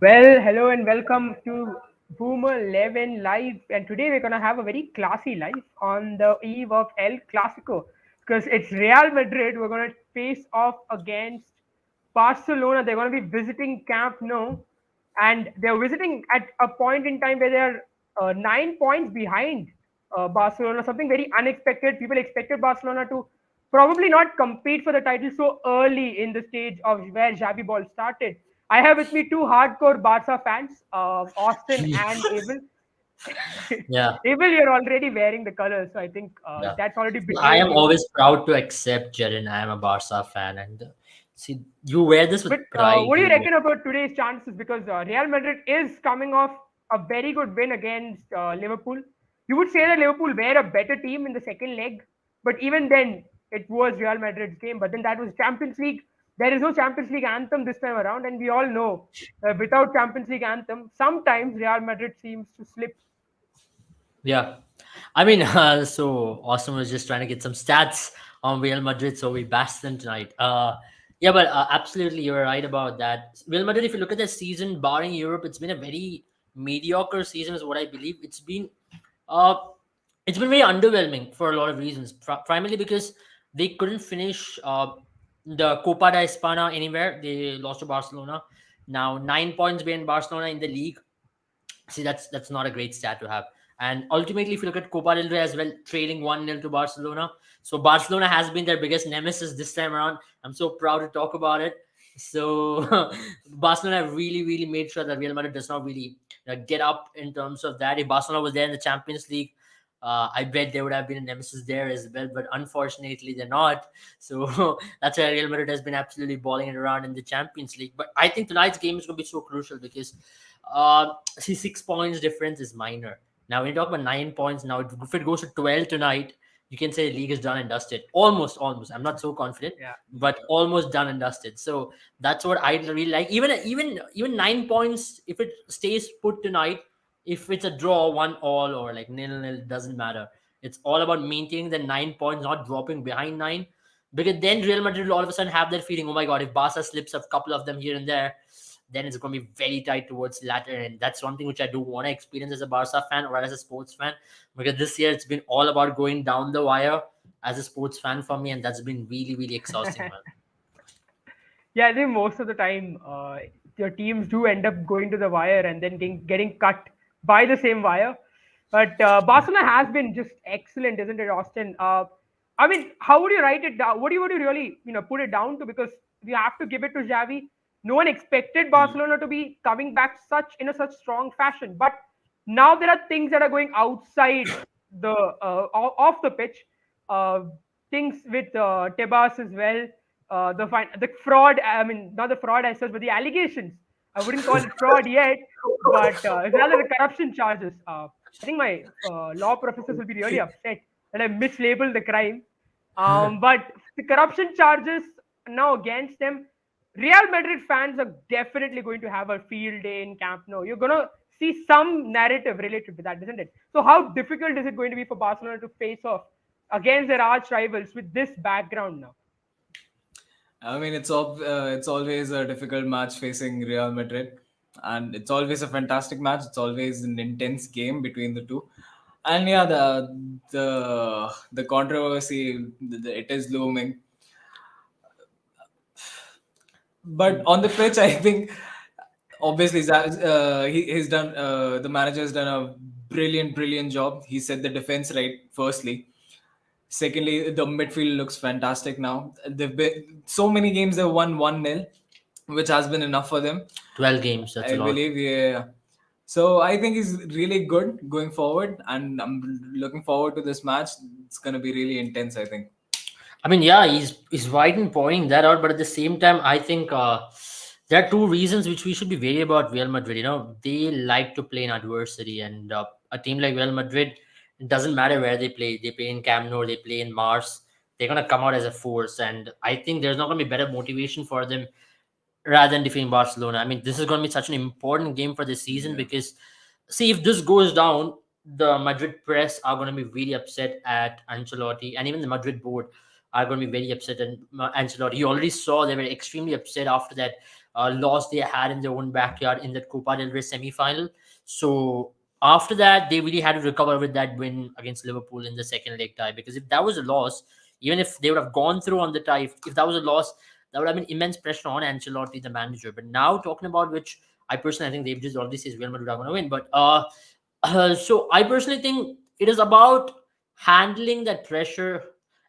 Well, hello and welcome to Boomer 11 Live. And today we're going to have a very classy live on the eve of El Clasico because it's Real Madrid. We're going to face off against Barcelona. They're going to be visiting Camp Nou, and they're visiting at a point in time where they're 9 points behind Barcelona, something very unexpected. People expected Barcelona to probably not compete for the title so early in the stage of where Xavi ball started. I have with me two hardcore Barca fans, Austin and Abel. Yeah, Abel, you're already wearing the colors, so I think yeah. that's already I betrayed am you. always proud to accept, Jaren. I am a Barca fan, and see, you wear this But with pride. what do you You, reckon about today's chances? Because Real Madrid is coming off a very good win against Liverpool. You would say that Liverpool were a better team in the second leg, but even then, it was Real Madrid's game. But then that was Champions League. There is no Champions League anthem this time around, and we all know without Champions League anthem, sometimes Real Madrid seems to slip. yeah. I mean, so Austin was just trying to get some stats on Real Madrid, so we bashed them tonight. Yeah, but absolutely, you're right about that. Real Madrid, if you look at the season, barring Europe, it's been a very mediocre season, is what I believe. Uh, it's been very underwhelming for a lot of reasons. Primarily because they couldn't finish the Copa da España anywhere. They lost to Barcelona. Now 9 points behind Barcelona in the league. See, that's not a great stat to have. And ultimately, if you look at Copa del Rey as well, trailing 1-0 to Barcelona. So Barcelona has been their biggest nemesis this time around. I'm so proud to talk about it. So Barcelona really, really made sure that Real Madrid does not really get up in terms of that. If Barcelona was there in the Champions League, I bet there would have been a nemesis there as well. But unfortunately, they're not. So that's why Real Madrid has been absolutely balling it around in the Champions League. But I think tonight's game is going to be so crucial because see, 6 points difference is minor. Now, when you talk about 9 points, now if it goes to 12 tonight, you can say the league is done and dusted. Almost, almost. I'm not so confident, Yeah. but almost done and dusted. So that's what I really like. Even 9 points, if it stays put tonight, if it's a draw, 1-1 or like nil, doesn't matter. It's all about maintaining the 9 points, not dropping behind nine. Because then Real Madrid will all of a sudden have that feeling, oh my god, if Barca slips a couple of them here and there, then it's going to be very tight towards the latter. And that's one thing which I do want to experience as a Barca fan or as a sports fan, because this year it's been all about going down the wire as a sports fan for me, and that's been really, really exhausting, man. Yeah, I think most of the time your teams do end up going to the wire and then getting cut by the same wire. But Barcelona has been just excellent, isn't it, Austin? I mean, how would you write it down? Would you really put it down to? Because we have to give it to Xavi. No one expected Barcelona to be coming back such strong fashion, but now there are things that are going outside the off the pitch. Uh, Things with Tebas as well, the fraud. I mean, not the fraud as such, but the allegations. I wouldn't call it fraud yet, but it's rather the corruption charges. I think my law professors will be really upset that I mislabeled the crime. But the corruption charges now against them, Real Madrid fans are definitely going to have a field day in Camp Nou. You're going to see some narrative related to that, isn't it? So, how difficult is it going to be for Barcelona to face off against their arch rivals with this background now? I mean, it's always a difficult match facing Real Madrid, and it's always a fantastic match. It's always an intense game between the two, and yeah, the controversy it is looming. But on the pitch, I think obviously he's done the manager has done a brilliant job. He set the defense right. Firstly, secondly, the midfield looks fantastic now. They've been so many games they've won 1-0, which has been enough for them. 12 games, that's a I lot. believe, yeah. So I think he's really good going forward, and I'm looking forward to this match. It's gonna be really intense, I think. I mean, yeah, he's right in pointing that out, but at the same time, I think there are two reasons which we should be wary about Real Madrid. They like to play in adversity, and a team like Real Madrid, it doesn't matter where they play. They play in Camp Nou, they play in Mars. They're gonna come out as a force, and I think there's not gonna be better motivation for them rather than defeating Barcelona. I mean, this is going to be such an important game for this season Yeah. because, see, if this goes down, the Madrid press are going to be really upset at Ancelotti, and even the Madrid board are going to be very upset at Ancelotti. You already saw they were extremely upset after that loss they had in their own backyard in that Copa del Rey semi-final. So after that, they really had to recover with that win against Liverpool in the second leg tie. Because if that was a loss, even if they would have gone through on the tie, if that was a loss, that would have been immense pressure on Ancelotti, the manager. But now talking about which I personally I think they've just already says Real Madrid are going to win. But so I personally think it is about handling that pressure,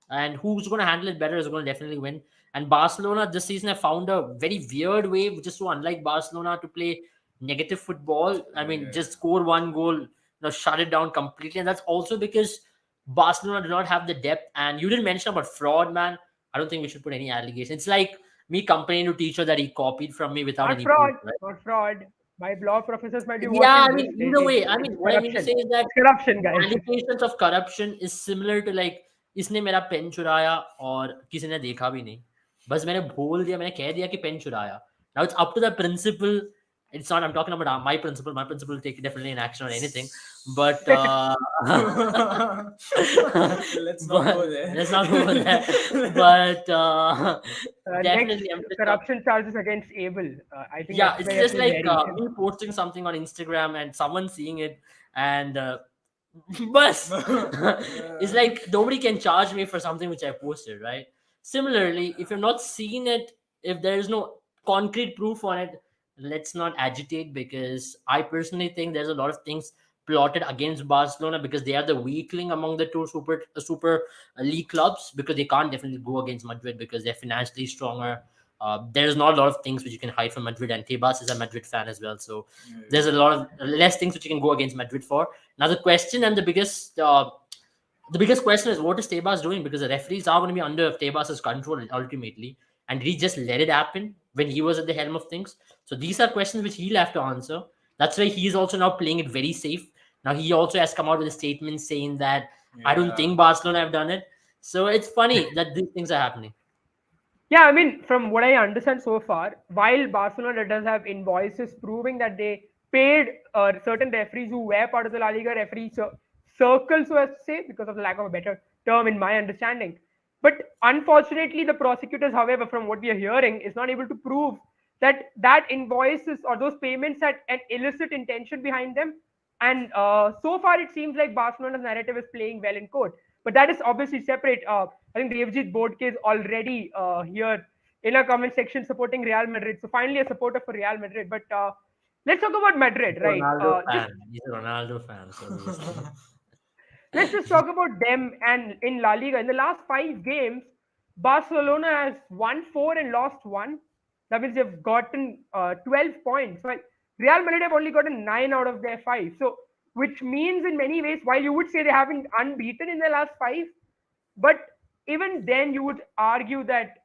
and who's going to handle it better is going to definitely win. And Barcelona this season have found a very weird way, which is so unlike Barcelona, to play negative football. I mean, Yeah. just score one goal, shut it down completely. And that's also because Barcelona do not have the depth. And you didn't mention about fraud, man. I don't think we should put any allegation. It's like me complaining to teacher that he copied from me without Not any proof, fraud, right? not fraud. My law professors might be Yeah, watching I this. mean, either way, I mean, It's what I mean to corruption. say is that It's corruption, guys. allegations of corruption is similar to like इसने मेरा pen चुराया और किसी ने देखा भी नहीं, बस मैंने बोल दिया, मैंने कह दिया कि पेन चुराया. Now it's up to the principal. It's not, I'm talking about my principal. My principal will take definitely an action on anything, but Let's not go there. let's not go there. But Next, definitely, I'm just corruption charges against Abel. I think yeah, that's it's where you have just to be like wary. me posting something on Instagram and someone seeing it, and but it's like nobody can charge me for something which I posted, right? Similarly, if you've not seen it, if there is no concrete proof on it, let's not agitate, because I personally think there's a lot of things plotted against Barcelona because they are the weakling among the two super league clubs, because they can't definitely go against Madrid because they're financially stronger. There's not a lot of things which you can hide from Madrid, and Tebas is a Madrid fan as well, so there's a lot of less things which you can go against Madrid for. Now the question and the biggest question is, what is Tebas doing? Because the referees are going to be under Tebas's control ultimately, and did he just let it happen when he was at the helm of things? So these are questions which he'll have to answer. That's why he's also now playing it very safe. Now he also has come out with a statement saying that I don't think Barcelona have done it. So it's funny that these things are happening. Yeah, I mean, from what I understand so far, while Barcelona does have invoices proving that they paid certain referees who were part of the La Liga referee circle, so as to say, because of the lack of a better term in my understanding. But unfortunately, the prosecutors, however, from what we are hearing, is not able to prove that invoices or those payments had an illicit intention behind them. And so far, it seems like Barcelona's narrative is playing well in court. But that is obviously separate. I think the FG board case already here in our comment section supporting Real Madrid. So finally, a supporter for Real Madrid. But let's talk about Madrid, right? Ronaldo Just fan. He's a Ronaldo fan. So let's just talk about them and in La Liga. In the last 5 games, Barcelona has won 4 and lost 1. That means they've gotten 12 points. Well, Real Madrid have only gotten 9 out of their 5. So, which means in many ways, while you would say they haven't unbeaten in their last 5, but even then you would argue that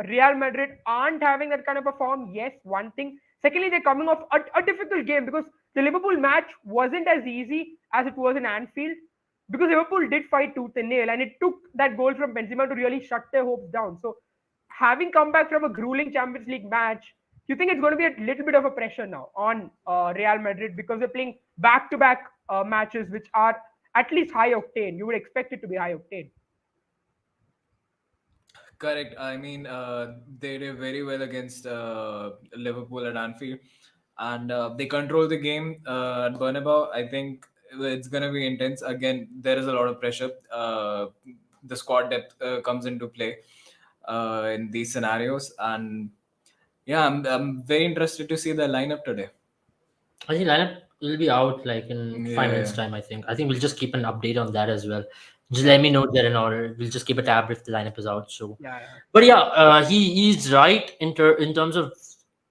Real Madrid aren't having that kind of a form. Yes, one thing. Secondly, they're coming off a difficult game because the Liverpool match wasn't as easy as it was in Anfield, because Liverpool did fight tooth and nail, and it took that goal from Benzema to really shut their hopes down. So, having come back from a grueling Champions League match, you think it's going to be a little bit of a pressure now on Real Madrid because they're playing back-to-back matches which are at least high octane. You would expect it to be high octane. Correct. I mean, they did very well against Liverpool at Anfield, and they control the game at Bernabeu. I think it's gonna be intense. Again, there is a lot of pressure. The squad depth comes into play in these scenarios, and yeah, I'm very interested to see the lineup today. I think lineup will be out like in 5 minutes Yeah. time. I think we'll just keep an update on that as well. Just let me know that in order. We'll just keep a tab if the lineup is out. So, Yeah, but yeah, he's right in terms of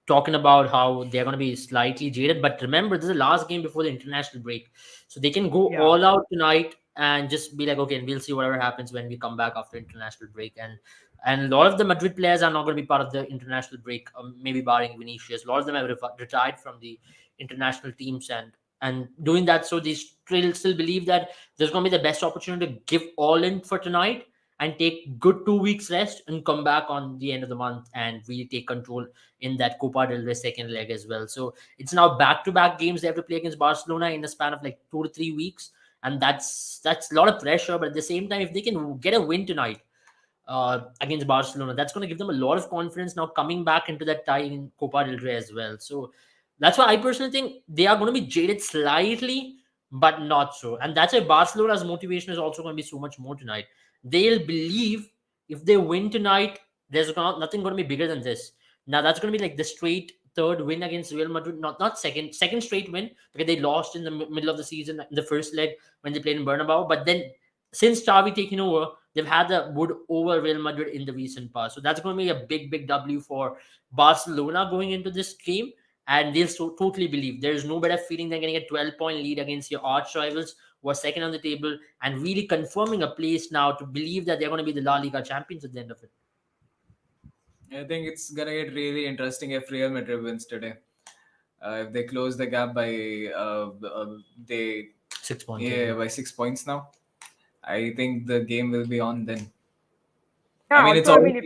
talking about how they're going to be slightly jaded. But remember, this is the last game before the international break, so they can go yeah. all out tonight and just be like, okay, and we'll see whatever happens when we come back after international break. And a lot of the Madrid players are not going to be part of the international break, maybe barring Vinicius. A lot of them have retired from the international teams, and doing that, so they still believe that there's going to be the best opportunity to give all in for tonight and take good 2 weeks rest and come back on the end of the month and really take control in that Copa del Rey second leg as well. So it's now back-to-back games they have to play against Barcelona in a span of like 2 to 3 weeks, and that's a lot of pressure. But at the same time, if they can get a win tonight, against Barcelona. That's going to give them a lot of confidence now coming back into that tie in Copa del Rey as well. So that's why I personally think they are going to be jaded slightly, but not so. And that's why Barcelona's motivation is also going to be so much more tonight. They'll believe if they win tonight, nothing going to be bigger than this. Now that's going to be like the straight third win against Real Madrid, not second straight win, because they lost in the middle of the season in the first leg when they played in Bernabeu. But then since Xavi taking over, they've had the wood over Real Madrid in the recent past. So that's going to be a big W for Barcelona going into this game. And they'll totally believe there is no better feeling than getting a 12-point lead against your arch rivals who are second on the table and really confirming a place now to believe that they're going to be the La Liga champions at the end of it. I think it's gonna get really interesting if Real Madrid wins today. If they close the gap by they 6 points. by 6 points now, I think the game will be on then. Yeah, I mean, it's also, already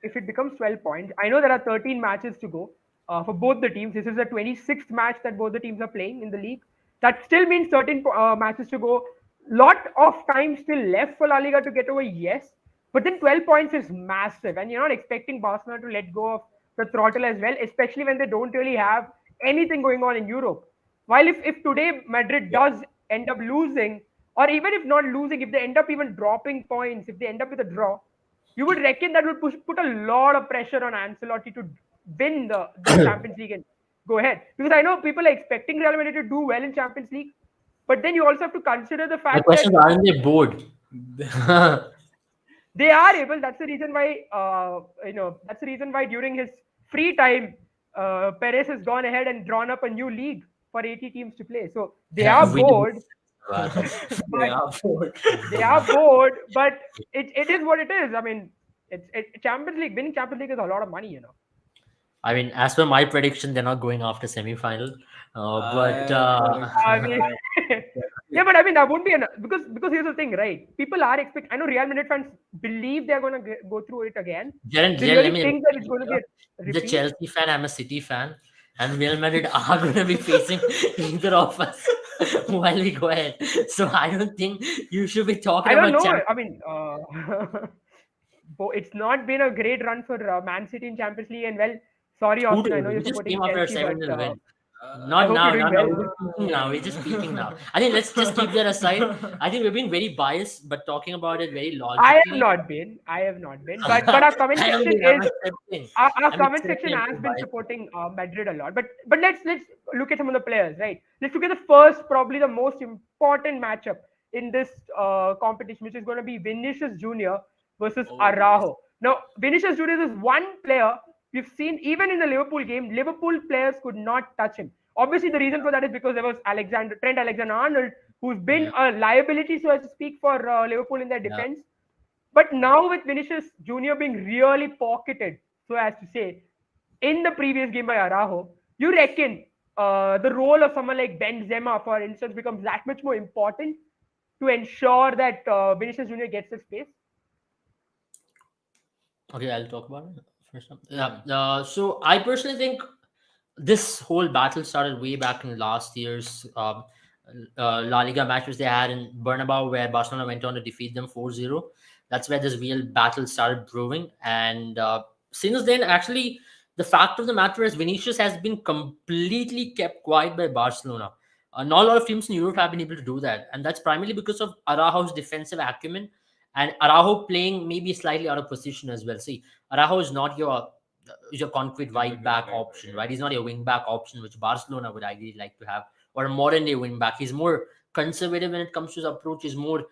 if it becomes 12 points, I know there are 13 matches to go for both the teams. This is the 26th match that both the teams are playing in the league. That still means 13 matches to go. Lot of time still left for La Liga to get over, yes. But then 12 points is massive, and you're not expecting Barcelona to let go of the throttle as well, especially when they don't really have anything going on in Europe. While if today Madrid does end up losing, or even if not losing, if they end up even dropping points, if they end up with a draw, you would reckon that would put a lot of pressure on Ancelotti to win the Champions League and go ahead. Because I know people are expecting Real Madrid to do well in Champions League, but then you also have to consider the The fact question that is, aren't they bored? they are able. That's the reason why that's the reason why during his free time, Perez has gone ahead and drawn up a new league for 80 teams to play. So they are We did. bored. they are bored. They are bored, but it is what it is. I mean, Champions League, winning Champions League is a lot of money. I mean, as per my prediction, they're not going after semi-final. But I mean, yeah, but I mean that won't be enough because here's the thing, right? People are expecting. I know Real Madrid fans believe they're going to go through it again. Jaren, They Jaren, really let me think that it's going to be a the repeat. Chelsea fan, I'm a City fan, and Real Madrid are going to be facing either of us while we go ahead. So I don't think you should be talking I don't about know. I mean, it's not been a great run for Man City in Champions League, and well, sorry, Who Austin, I know we you're just supporting came after a Chelsea, 7-0 but win. I Not hope now, you're doing no, well. we're just speaking now. We're just speaking now. I think let's just keep that aside. I think we've been very biased, but talking about it very I have logically. not been. I have not been. But our comment I don't section think I'm is accepting. our I'm comment accepting section has your been bias. supporting Madrid a lot. But let's look at some of the players, right? Let's look at the first, probably the most important matchup in this competition, which is going to be Vinicius Junior versus Araujo. Now, Vinicius Junior is one player we've seen even in the Liverpool game. Liverpool players could not touch him. Obviously, the reason for that is because there was Trent Alexander-Arnold, who's been a liability, so as to speak, for Liverpool in their Yeah. defense. But now with Vinicius Junior being really pocketed, so as to say, in the previous game by Araujo, you reckon the role of someone like Benzema, for instance, becomes that much more important to ensure that Vinicius Junior gets the space? Okay, I'll talk about it first. Yeah. So I personally think this whole battle started way back in last year's La Liga matches they had in Bernabeu, where Barcelona went on to defeat them 4-0. That's where this real battle started brewing. And since then, actually, the fact of the matter is Vinicius has been completely kept quiet by Barcelona. Not a lot of teams in Europe have been able to do that. And that's primarily because of Araujo's defensive acumen and Araujo playing maybe slightly out of position as well. See, Araujo is not your concrete right back option, right? He's not a wing back option, which Barcelona would ideally like to have, or a modern day wing back. He's more conservative when it comes to his approach. He's more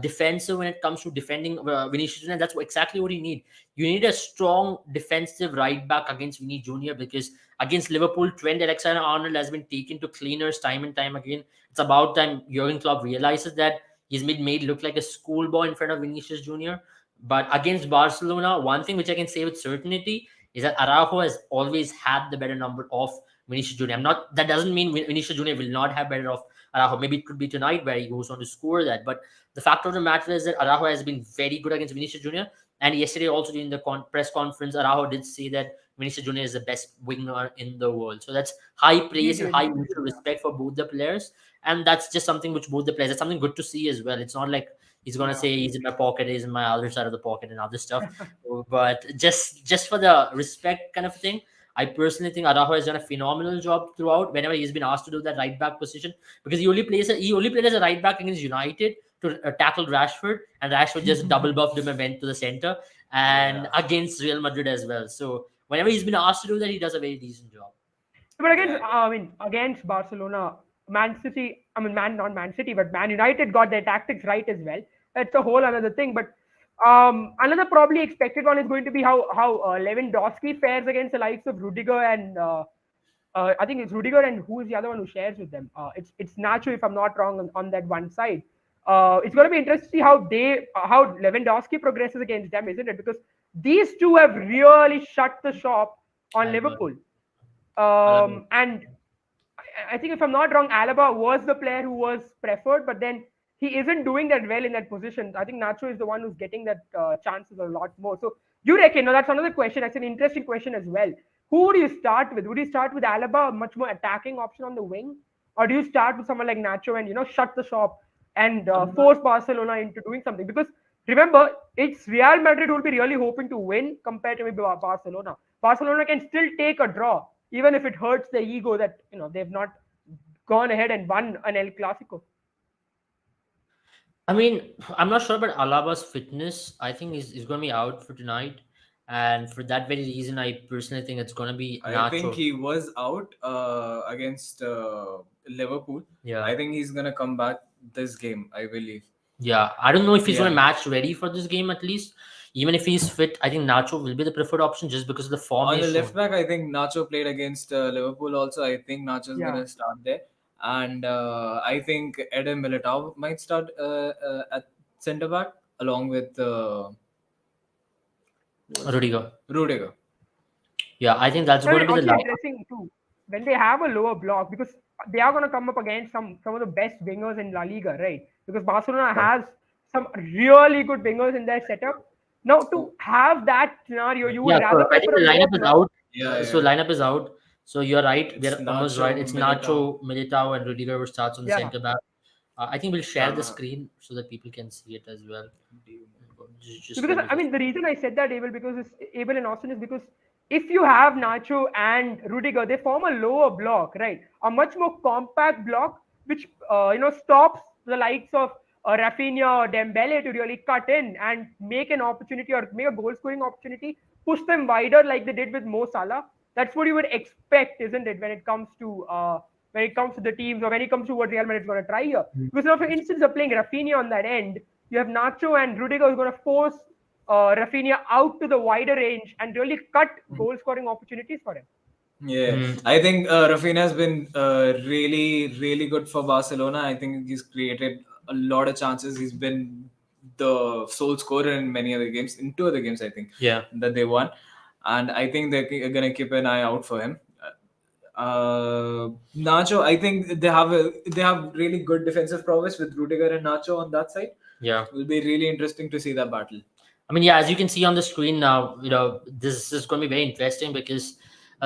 defensive when it comes to defending Vinicius Junior. That's exactly what you need. You need a strong defensive right back against Vinny Junior, because against Liverpool, Trent Alexander-Arnold has been taken to cleaners time and time again. It's about time Jurgen Klopp realizes that he's been made look like a schoolboy in front of Vinicius Junior. But against Barcelona, one thing which I can say with certainty is that Araujo has always had the better number of Vinicius Junior. That doesn't mean Vinicius Junior will not have better of Araujo. Maybe it could be tonight where he goes on to score that. But the fact of the matter is that Araujo has been very good against Vinicius Junior. And yesterday, also during the press conference, Araujo did say that Vinicius Junior is the best winger in the world. So that's high praise and Completely high agree. mutual respect for both the players, and that's just something which both the players. That's something good to see as well. It's not like he's gonna Yeah. say he's in my pocket, he's in my other side of the pocket, and other stuff. But just for the respect kind of thing, I personally think Araujo has done a phenomenal job throughout. Whenever he's been asked to do that right back position, because he only played as a right back against United to tackle Rashford, and Rashford just double buffed him and went to the center, and Yeah, against Real Madrid as well. So whenever he's been asked to do that, he does a very decent job. But against, yeah. I mean, against Barcelona, Man City, I mean, not Man City, but Man United got their tactics right as well. That's a whole another thing. But another probably expected one is going to be how Lewandowski fares against the likes of Rudiger and I think it's Rudiger and who is the other one who shares with them? It's Nacho if I'm not wrong on that one side. It's going to be interesting to see how Lewandowski progresses against them, isn't it? Because these two have really shut the shop on Alba, Liverpool. Alaba. And I think if I'm not wrong, Alaba was the player who was preferred, but then he isn't doing that well in that position. I think Nacho is the one who's getting that chances a lot more. So you reckon? Now that's another question. That's an interesting question as well. Who do you start with? Would you start with Alaba, a much more attacking option on the wing, or do you start with someone like Nacho and shut the shop and force Barcelona into doing something? Because remember, it's Real Madrid who will be really hoping to win compared to maybe Barcelona. Barcelona can still take a draw, even if it hurts their ego that they've not gone ahead and won an El Clasico. I mean, I'm not sure about Alaba's fitness. I think he's going to be out for tonight. And for that very reason, I personally think it's going to be I think Nacho. he was out against Liverpool. Yeah. I think he's gonna come back this game, I believe. Yeah. I don't know if he's going to Yeah. match ready for this game at least. Even if he's fit, I think Nacho will be the preferred option just because of the form On he the has left shown. back, I think Nacho played against Liverpool also. I think Nacho's Yeah. gonna start there, and I think Eden Militao might start at centre back along with who was it? Rudiger. Rudiger. Yeah, I think that's I going mean, to be the also lineup. interesting too when they have a lower block because they are going to come up against some of the best wingers in La Liga, right? Because Barcelona has some really good wingers in their setup. Now, to have that scenario, you would Yeah, so rather I think prefer the a lower lineup is block. out. Yeah, So yeah. lineup is out. So you're right. It's Almost right. Nacho, It's Militao. Nacho, Militao, and Rudiger who starts on the Yeah. center back. I think we'll share the Uh, screen so that people can see it as well. Just Because let me I just. mean, the reason I said that Abel and Austin is because if you have Nacho and Rudiger, they form a lower block, right? A much more compact block, which stops the likes of Rafinha or Dembele to really cut in and make an opportunity or make a goal scoring opportunity, push them wider like they did with Mo Salah. That's what you would expect, isn't it, when it comes to the teams or when it comes to what Real Madrid is going to try here? Because now, for instance, they're playing Rafinha on that end. You have Nacho and Rudiger who's going to force Rafinha out to the wider range and really cut goal scoring opportunities for him. Yeah, Mm, I think Rafinha has been really, really good for Barcelona. I think he's created a lot of chances. He's been the sole scorer in many other games, in two other games, I think, yeah. that they won. And I think they're going to keep an eye out for him. Nacho, I think they have really good defensive prowess with Rudiger and Nacho on that side. Yeah. It will be really interesting to see that battle. I mean, yeah, as you can see on the screen now, this is going to be very interesting because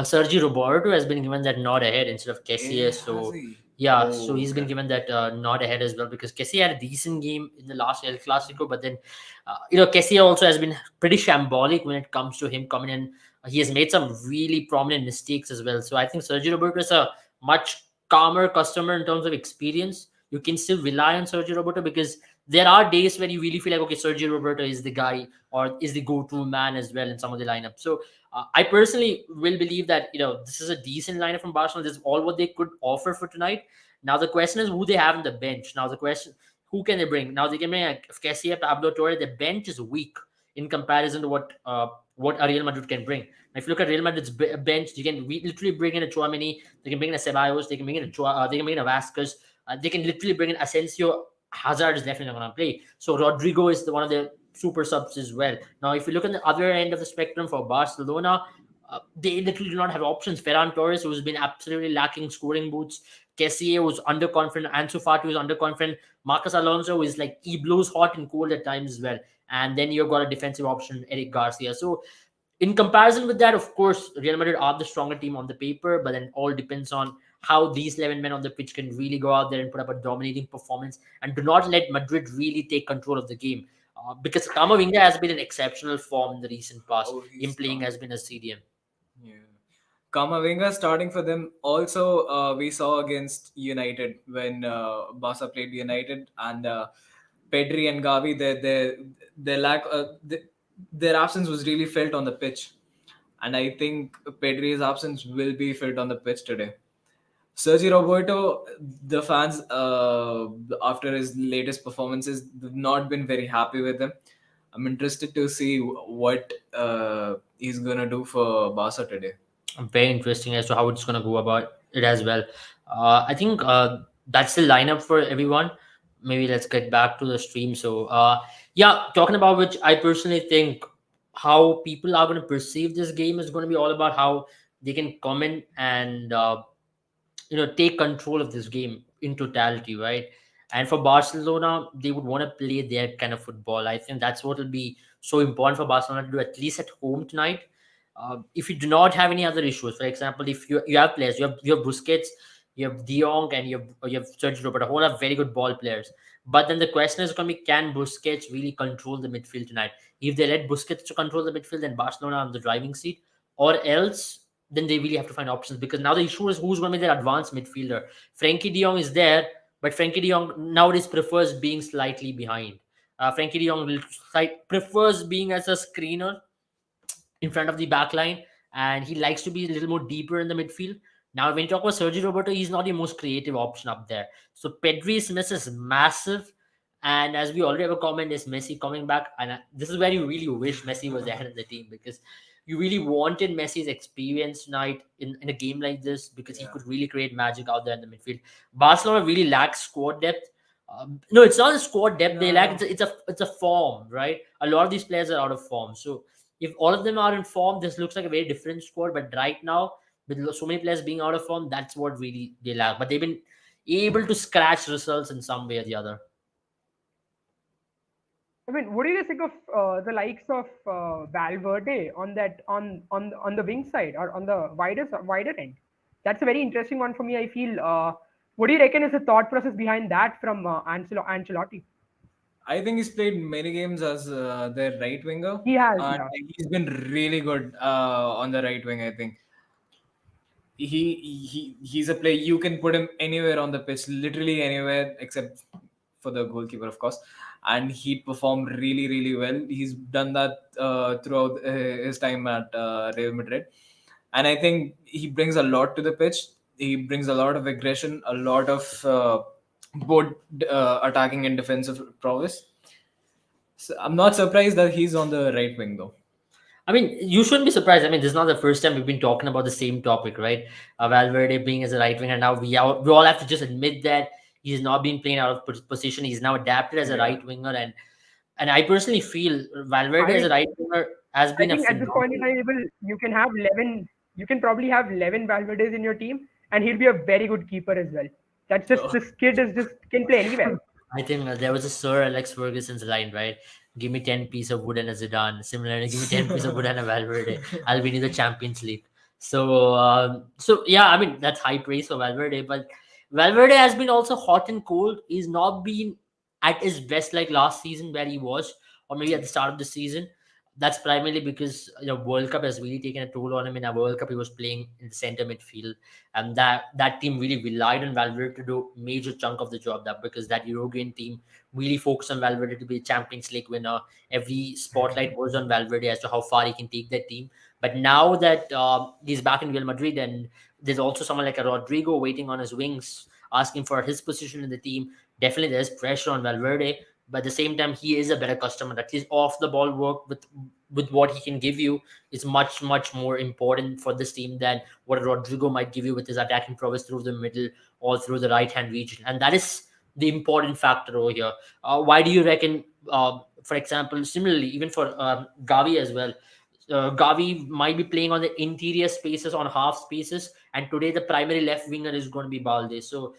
Sergi Roberto has been given that nod ahead instead of Kessie. Has So, he? yeah, so Oh, he's been okay. given that nod ahead as well because Kessie had a decent game in the last El Clasico, but then, Kessie also has been pretty shambolic when it comes to him coming in. He has made some really prominent mistakes as well. So, I think Sergi Roberto is a much calmer customer in terms of experience. You can still rely on Sergio Roberto because there are days when you really feel like, okay, Sergio Roberto is the guy or is the go-to man as well in some of the lineup. So I personally will believe that this is a decent lineup from Barcelona. This is all what they could offer for tonight. Now the question is who they have on the bench. Now the question, who can they bring? Now they can bring Kessie, Pablo Torre. The bench is weak in comparison to what a Real Madrid can bring. Now, if you look at Real Madrid's bench, you can literally bring in a Chouameni, they can bring in a Ceballos, they can bring in they can bring in a Vasquez, they can literally bring in Asensio. Hazard is definitely not going to play. So Rodrigo is one of the super subs as well. Now, if you look at the other end of the spectrum for Barcelona, they literally do not have options. Ferran Torres, who's been absolutely lacking scoring boots. Kessie was underconfident. Ansu Fati was underconfident. Marcus Alonso is like, he blows hot and cold at times as well. And then you've got a defensive option, Eric Garcia. So In comparison with that, of course, Real Madrid are the stronger team on the paper, but then all depends on how these 11 men on the pitch can really go out there and put up a dominating performance and do not let Madrid really take control of the game. Because Camavinga has been in exceptional form in the recent past. Oh, Him he's playing strong. has been a CDM. Yeah. Kamavinga starting for them. Also, we saw against United when Barca played United, and Pedri and Gavi, their lack, their absence was really felt on the pitch, and I think Pedri's absence will be felt on the pitch today. Sergio Roberto, the fans after his latest performances, have not been very happy with him. I'm interested to see what he's gonna do for Barca today. Very interesting as to how it's going to go about it as well. I think that's the lineup for everyone. Maybe let's get back to the stream. So, yeah, talking about which, I personally think how people are going to perceive this game is going to be all about how they can comment and take control of this game in totality, right? And for Barcelona, they would want to play their kind of football. I think that's what will be so important for Barcelona to do, at least at home tonight. If you do not have any other issues, for example, if you have players, you have Busquets, you have De Jong, and you have Sergio Roberto, who are very good ball players. But then the question is going to be, can Busquets really control the midfield tonight? If they let Busquets to control the midfield, then Barcelona on the driving seat, or else then they really have to find options, because now the issue is who's going to be their advanced midfielder. Frankie De Jong is there, but Frankie De Jong nowadays prefers being slightly behind. Frankie De Jong prefers being as a screener in front of the back line, and he likes to be a little more deeper in the midfield. Now, when you talk about Sergio Roberto, he's not the most creative option up there. So Pedri's miss is massive. And as we already have a comment, is Messi coming back? And this is where you really wish Messi was there in the team, because you really wanted Messi's experience tonight in a game like this, because he Yeah. could really create magic out there in the midfield. Barcelona really lacks squad depth. No, it's not a squad depth they lack. No. It's a form, right? A lot of these players are out of form. So if all of them are in form, this looks like a very different squad. But right now, with so many players being out of form, that's what really they lack. But they've been able to scratch results in some way or the other. I mean, what do you guys think of the likes of Valverde on that on the wing side or on the wider end? That's a very interesting one for me. I feel. What do you reckon is the thought process behind that from Ancelotti? I think he's played many games as their right winger, He has, and yeah. he's been really good on the right wing. I think he's a player you can put him anywhere on the pitch, literally anywhere except for the goalkeeper, of course, and he performed really, really well. He's done that throughout his time at Real Madrid, and I think he brings a lot to the pitch. He brings a lot of aggression, a lot of both attacking and defensive prowess. So I'm not surprised that he's on the right wing though. I mean, you shouldn't be surprised. I mean, this is not the first time we've been talking about the same topic, right? Valverde being as a right winger. Now we all have to just admit that he's not been playing out of position. He's now adapted as a Yeah. right winger, and I personally feel Valverde as I a right winger has I been a think at this point in phenomenal. time, you can have 11. You can probably have 11 Valverdes in your team, and he'll be a very good keeper as well. That's just Oh, this kid is just can play anywhere. I think there was a Sir Alex Ferguson's line, right? Give me 10 piece of wood and a Zidane. Similarly, give me 10 piece of wood and a Valverde. I'll win you the Champions League. So yeah, I mean that's high praise for Valverde, but Valverde has been also hot and cold. He's not been at his best like last season where he was, or maybe at the start of the season. That's primarily because World Cup has really taken a toll on him. In a World Cup, he was playing in the center midfield, and that team really relied on Valverde to do major chunk of the job. That because that Uruguayan team really focused on Valverde to be a Champions League winner. Every spotlight was on Valverde as to how far he can take that team. But now that he's back in Real Madrid, and there's also someone like a Rodrigo waiting on his wings, asking for his position in the team. Definitely, there's pressure on Valverde. But at the same time, he is a better customer. At least off the ball work with what he can give you is much more important for this team than what Rodrigo might give you with his attacking prowess through the middle or through the right hand region. And that is the important factor over here. Why do you reckon, for example, similarly, even for Gavi as well, Gavi might be playing on the interior spaces, on half spaces, and today the primary left winger is going to be Balde. So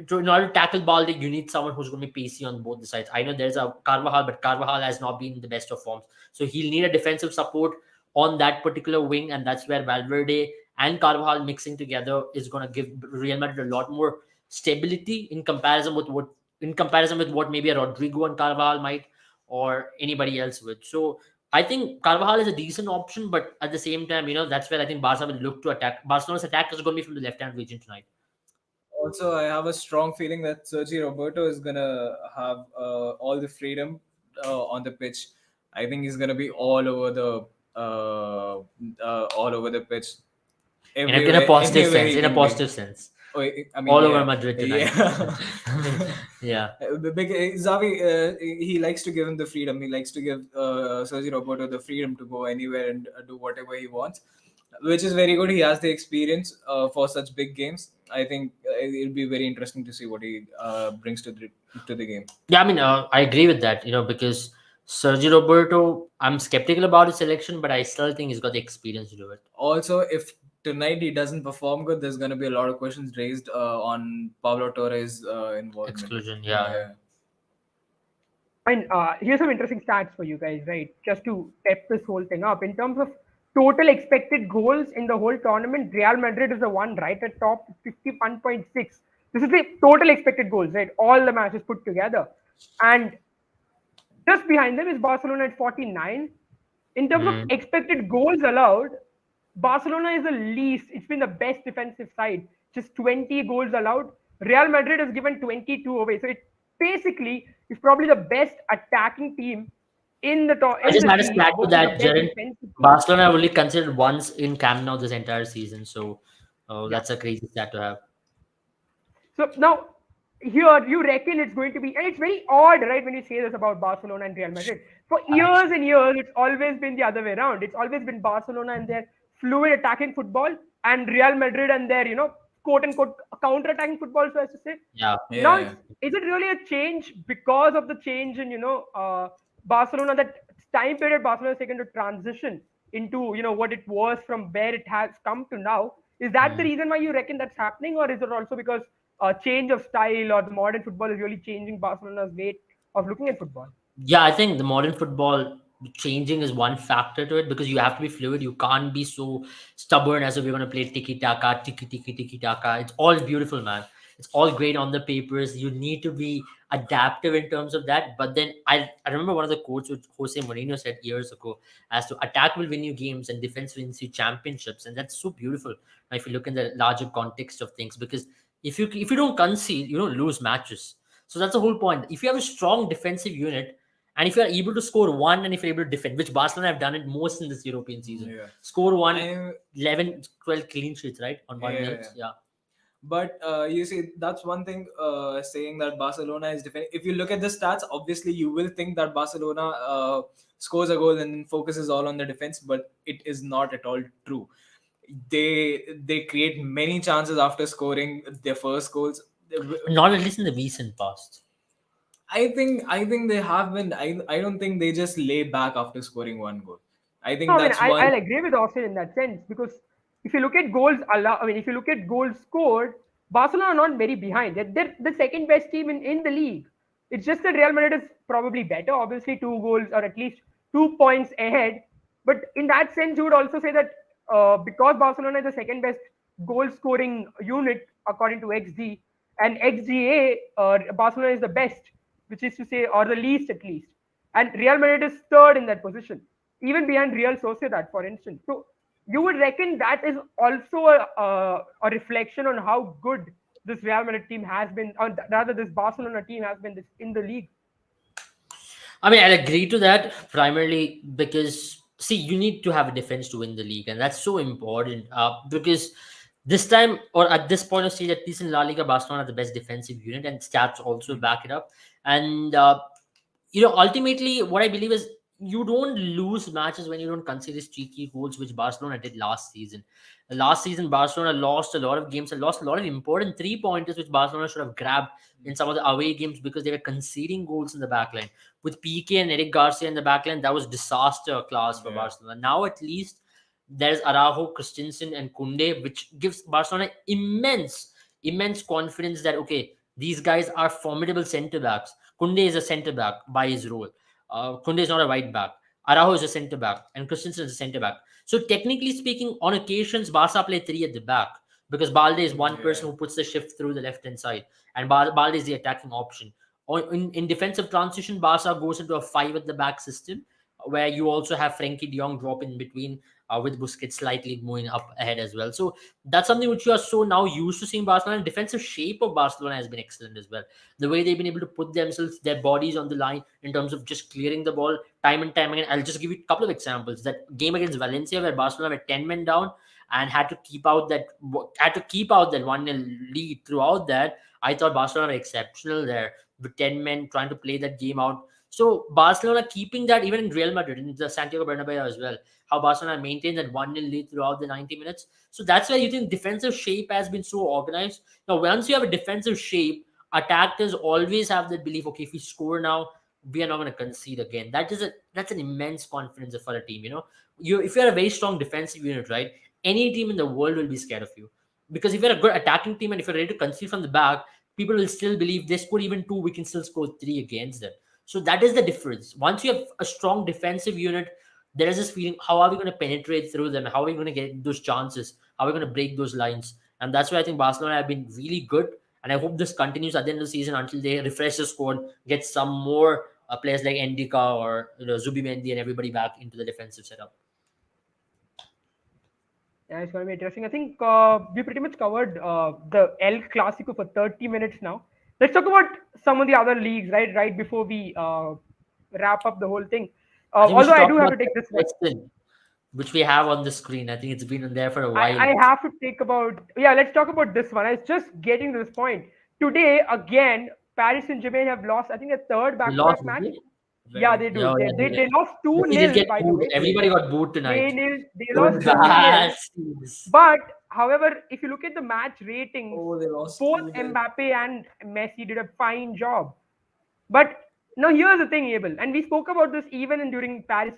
in order to tackle Balde, you need someone who's going to be pacey on both the sides. I know there's a Carvajal, but Carvajal has not been in the best of forms, so he'll need a defensive support on that particular wing, and that's where Valverde and Carvajal mixing together is going to give Real Madrid a lot more stability in comparison with what maybe a Rodrigo and Carvajal might, or anybody else would. So I think Carvajal is a decent option, but at the same time, that's where I think Barca will look to attack. Barcelona's attack is going to be from the left hand region tonight. Also, I have a strong feeling that Sergio Roberto is gonna have all the freedom on the pitch. I think he's gonna be all over the pitch, In a positive anywhere sense. he In a can be. positive sense. Oh, I mean, All yeah, over Madrid tonight. yeah. Yeah. Xavi, he likes to give him the freedom. He likes to give Sergio Roberto the freedom to go anywhere and do whatever he wants, which is very good. He has the experience for such big games. I think it'll be very interesting to see what he brings to the game. Yeah, I mean, I agree with that, because Sergio Roberto, I'm skeptical about his selection, but I still think he's got the experience to do it. Also, if tonight he doesn't perform good, there's going to be a lot of questions raised on Pablo Torres' involvement. Exclusion, yeah. I mean, here's some interesting stats for you guys, right? Just to step this whole thing up. In terms of total expected goals in the whole tournament, Real Madrid is the one right at top, 51.6. This is the total expected goals, right? All the matches put together. And just behind them is Barcelona at 49. In terms of expected goals allowed, Barcelona is the least. It's been the best defensive side. Just 20 goals allowed. Real Madrid has given 22 away. So it basically is probably the best attacking team in the top. I just had a stat to that, Jared. Barcelona have only considered once in Camp Nou this entire season. So that's a crazy stat to have. So now, here you reckon it's going to be, and it's very odd, right, when you say this about Barcelona and Real Madrid. For years and years, it's always been the other way around. It's always been Barcelona and their fluid attacking football, and Real Madrid and their, quote unquote, counter-attacking football, so as to say. Yeah. Now, is it really a change because of the change in, Barcelona, that time period Barcelona has taken to transition into, what it was from where it has come to now? Is that the reason why you reckon that's happening, or is it also because change of style or the modern football is really changing Barcelona's way of looking at football? Yeah, I think the modern football changing is one factor to it, because you have to be fluid. You can't be so stubborn as if you're going to play tiki-taka, tiki-taka. It's all beautiful, man. It's all great on the papers. You need to be adaptive in terms of that. But then I remember one of the quotes which Jose Mourinho said years ago, as to attack will win you games and defense wins you championships. And that's so beautiful if you look in the larger context of things, because if you don't concede, you don't lose matches. So that's the whole point. If you have a strong defensive unit, and if you are able to score one, and if you're able to defend, which Barcelona have done it most in this European season, score 11, 12 clean sheets, right? On one game. Yeah. But you see, that's one thing saying that Barcelona is defending. If you look at the stats, obviously you will think that Barcelona scores a goal and focuses all on the defense, but it is not at all true. They create many chances after scoring their first goals. Not at least in the recent past. I think they have been. I don't think they just lay back after scoring one goal. I think No, that's I mean, one. I'll agree with Austin in that sense, because if you look at goals if you look at goals scored, Barcelona are not very behind. They're the second best team in the league. It's just that Real Madrid is probably better, obviously 2 goals or at least 2 points ahead. But in that sense, you would also say that because Barcelona is the second best goal scoring unit according to XG, and XGA, Barcelona is the best, which is to say, or the least at least. And Real Madrid is third in that position, even behind Real Sociedad, for instance. So you would reckon that is also a reflection on how good this Real Madrid team has been, or rather this Barcelona team has been in the league. I mean, I'll agree to that primarily because, see, you need to have a defense to win the league, and that's so important because this time, or at this point of stage, at least in La Liga, Barcelona are the best defensive unit, and stats also back it up. And ultimately, what I believe is you don't lose matches when you don't concede streaky goals, which Barcelona did last season. Last season, Barcelona lost a lot of games and lost a lot of important 3-pointers, which Barcelona should have grabbed in some of the away games because they were conceding goals in the backline. With PK and Eric Garcia in the backline, that was disaster class for Barcelona. Now, at least, there's Araujo, Christensen, and Koundé, which gives Barcelona immense confidence that, okay, These guys are formidable centre backs. Kunde is a centre back by his role. Kunde is not a right back. Araujo is a centre back, and Christensen is a centre back. So technically speaking, on occasions, Barca play three at the back because Balde is one Yeah. person who puts the shift through the left hand side, and Balde is the attacking option. In defensive transition, Barca goes into a five at the back system where you also have Frankie de Jong drop in between with Busquets slightly moving up ahead as well. So that's something which you are so now used to seeing Barcelona. Defensive shape of Barcelona has been excellent as well. The way they've been able to put themselves, their bodies on the line in terms of just clearing the ball time and time again. I'll just give you a couple of examples. That game against Valencia where Barcelona were 10 men down and had to keep out that 1-0 lead throughout that. I thought Barcelona were exceptional there with 10 men trying to play that game out. So Barcelona keeping that even in Real Madrid, in the Santiago Bernabeu as well, how Barcelona maintained that 1-0 lead throughout the 90 minutes. So that's why you think defensive shape has been so organized. Now, once you have a defensive shape, attackers always have that belief, okay, if we score now, we are not going to concede again. That's an immense confidence for a team. If you're a very strong defensive unit, right, any team in the world will be scared of you. Because if you're a good attacking team and if you're ready to concede from the back, people will still believe they score even two, we can still score three against them. So that is the difference. Once you have a strong defensive unit, there is this feeling, how are we going to penetrate through them? How are we going to get those chances? How are we going to break those lines? And that's why I think Barcelona have been really good. And I hope this continues at the end of the season until they refresh the squad, get some more players like Endika or Zubimendi and everybody back into the defensive setup. Yeah, it's going to be interesting. I think we pretty much covered the El Clasico for 30 minutes now. Let's talk about some of the other leagues, right? Right before we wrap up the whole thing. I think we Although should I talk do have about to take the this one. question, which we have on the screen. I think it's been in there for a I while. have to take about, yeah, let's talk about this one. I was just getting to this point. Today, again, Paris Saint-Germain have lost, I think, a third We lost, back-to-back did match. we? Yeah, Right. they Yeah, do. yeah, They lost Messi did 2-0, get by the booed. way. Everybody got booed tonight. They They were lost 2-0. bastards. But however, if you look at the match ratings, Oh, they lost both 2-0. Mbappe and Messi did a fine job. But now here's the thing, Abel, and we spoke about this even during uh, Paris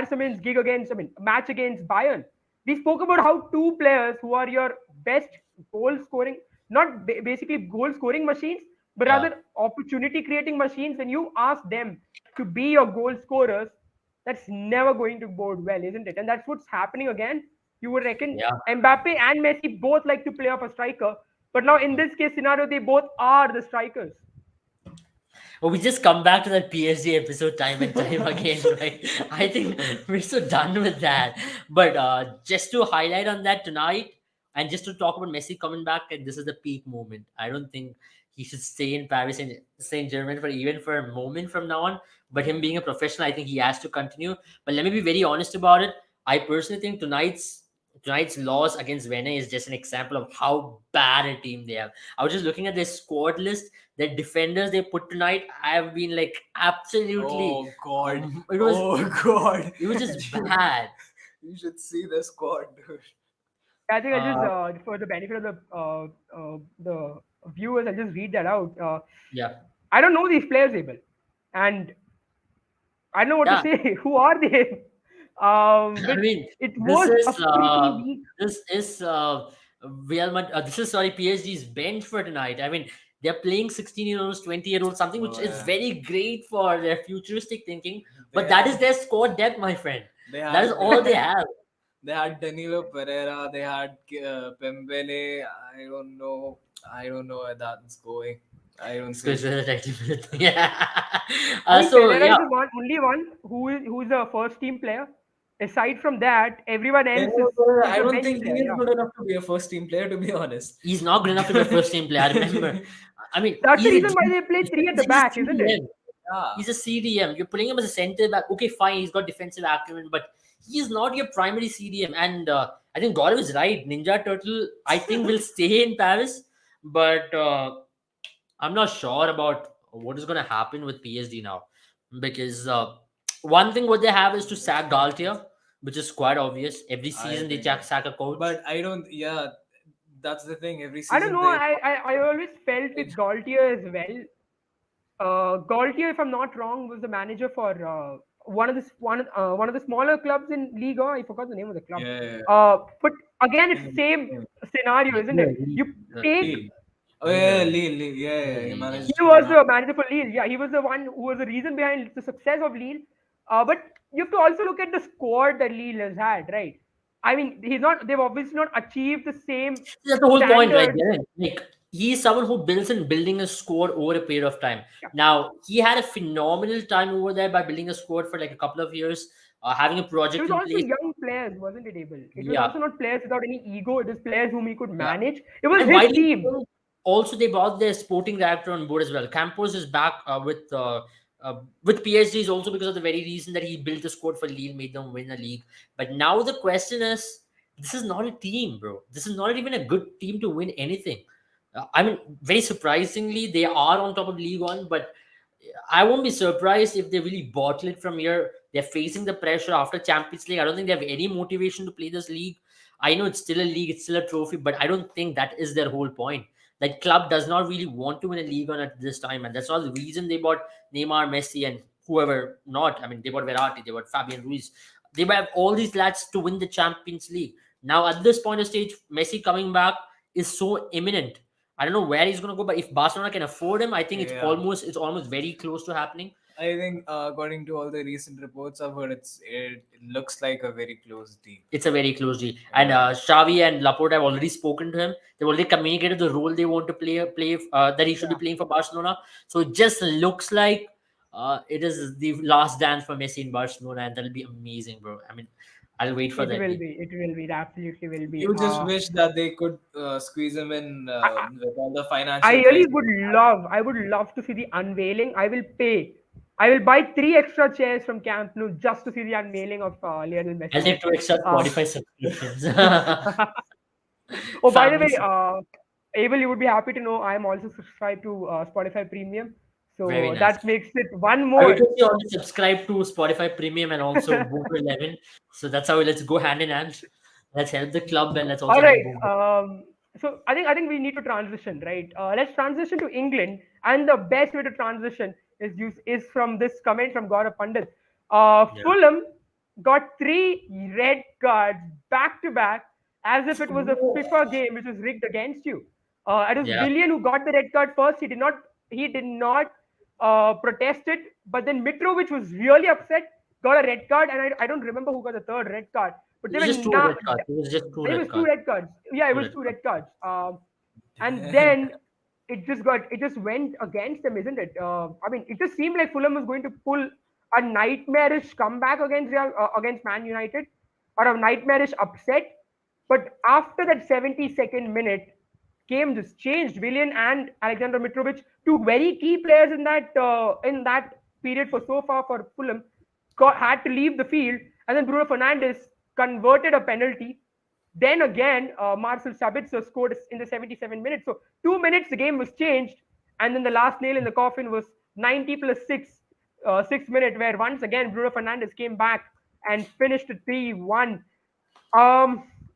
Saint-Germain's gig against, I mean, match against Bayern. We spoke about how two players who are your best goal scoring, not basically goal scoring machines, but Yeah, rather opportunity creating machines. When you ask them to be your goal scorers, that's never going to bode well, isn't it? And that's what's happening again. You would reckon yeah. Mbappe and Messi both like to play off a striker, but now in this case scenario, they both are the strikers. Well, we just come back to that PSG episode time and time again, right? I think we're so done with that. But just to highlight on that tonight, and just to talk about Messi coming back, and this is the peak moment. I don't think he should stay in Paris and Saint Germain for even for a moment from now on. But him being a professional, I think he has to continue. But let me be very honest about it. I personally think tonight's loss against Vene is just an example of how bad a team they have. I was just looking at their squad list, the defenders they put tonight. I've been like absolutely. Oh God. It was Oh God. it was just bad. You should see the squad, dude. I think I just, Uh, for the benefit of the viewers, I'll just read that out. yeah, I don't know these players, Abel, and I don't know what to yeah. say. Who are they? I But mean, it this was a is pretty weak. this is this is sorry PSG's bench for tonight. I mean, they're playing 16-year-olds, 20-year-olds, something which Oh is yeah. very great for their futuristic thinking. They But that is had their squad depth, my friend. they That is had all they have. they had Danilo Pereira. They had Pembele. I don't know where that's going. I don't see. Because we're the technical yeah. I think So Pereira is yeah, the only one who's a first team player. Aside from that, everyone else Danilo Pereira, is I a don't bench think he player. is Yeah, good enough to be a first team player, to be honest. he's not good enough to be a first team player. I remember. I mean, that's the reason why they play three at the he's a back, isn't it? CDM. Yeah. He's a CDM. You're putting him as a center back. Okay, fine. He's got defensive acumen, but he's not your primary CDM. And I think Gaurav is right. Ninja Turtle, I think, will stay in Paris, but I'm not sure about what is going to happen with PSG now because one thing what they have is to sack Galtier, which is quite obvious. Every I season they think, sack a coach. but I don't. Yeah, that's the thing. Every I don't season know. I always felt they with Galtier as well. Galtier, if I'm not wrong, was the manager for one of the smaller clubs in Liga. I forgot the name of the club. yeah. But again, it's same scenario, isn't it? You take Lille. Oh yeah, Lille. Yeah, Was it he Lille? Yeah. managed He to was manage. the manager for Lille. Yeah, he was the one who was the reason behind the success of Lille. But you have to also look at the squad that Lille has had, right? I mean, he's not. They've obviously not achieved the same That's the whole point, right, standard. Darren? Like he's someone who builds and building a squad over a period of time. Yeah, Now he had a phenomenal time over there by building a squad for like a couple of years, having a it project was in also place. young players, wasn't it? Able. It was Yeah, also not players without any ego. It was players whom he could yeah. manage. It was And why his do you team. think also they brought their sporting director on board as well? Campos is back with PSG is also because of the very reason that he built a squad for Lille, made them win a league. But now the question is, this is not a team, bro. This is not even a good team to win anything. I mean, very surprisingly, they are on top of League One, but I won't be surprised if they really bottle it from here. They're facing the pressure after Champions League. I don't think they have any motivation to play this league. I know it's still a league, it's still a trophy, but I don't think that is their whole point. That club does not really want to win a league on at this time, and that's not the reason they bought Neymar, Messi, and whoever not. I mean, they bought Verratti, they bought Fabian Ruiz. They have all these lads to win the Champions League. Now, at this point of stage, Messi coming back is so imminent. I don't know where he's going to go, but if Barcelona can afford him, I think Yeah. it's almost very close to happening. I think according to all the recent reports I've heard, it looks like a very close deal. It's a very close deal. And Yeah. Xavi and Laporte have already spoken to him. They've already communicated the role they want to play that he should be Yeah, playing for Barcelona. So it just looks like it is the last dance for Messi in Barcelona, and that'll be amazing, bro. I mean, I'll wait for it that will day. be. It will be. It absolutely will be. You just wish that they could squeeze him in I, with all the I financial really crisis. would love. I would love to see the unveiling. I will pay. I will buy three extra chairs from Camp Nou just to see the unveiling of Lionel I'll Messi. take 2 extra Uh, Spotify subscriptions. oh, by the Family way, sub- Abel, you would be happy to know I am also subscribed to Spotify Premium, Very so nice. that makes it one I more. request you all to subscribe to Spotify Premium and also Boom to 11. So that's how let's go hand in hand. Let's help the club and let's All also help right. Boom. So I think we need to transition, right? Let's transition to England, and the best way to transition is from this comment from Gaurav Pandit. Yeah. Fulham got three red cards back to back, as if it was a FIFA game which was rigged against you. It was Yeah. Willian who got the red card first. He did not. He did not protest it, but then Mitrovic was really upset, got a red card, and I don't remember who got the third red card. But It they was were just two not. red cards. It was just two It red was two cards. red cards. Yeah, it Two was red two cards. red cards. And Damn. then it just went against them, isn't it? I mean, it just seemed like Fulham was going to pull a nightmarish comeback against Man United, or a nightmarish upset. But after that 72nd minute, game just changed. Willian and Alexander Mitrovic, two very key players in that period for so far for Fulham, had to leave the field, and then Bruno Fernandes converted a penalty. Then again, Marcel Sabitzer scored in the 77 minutes. So 2 minutes, the game was changed, and then the last nail in the coffin was 90 plus six, 6 minute, where once again Bruno Fernandes came back and finished it 3-1.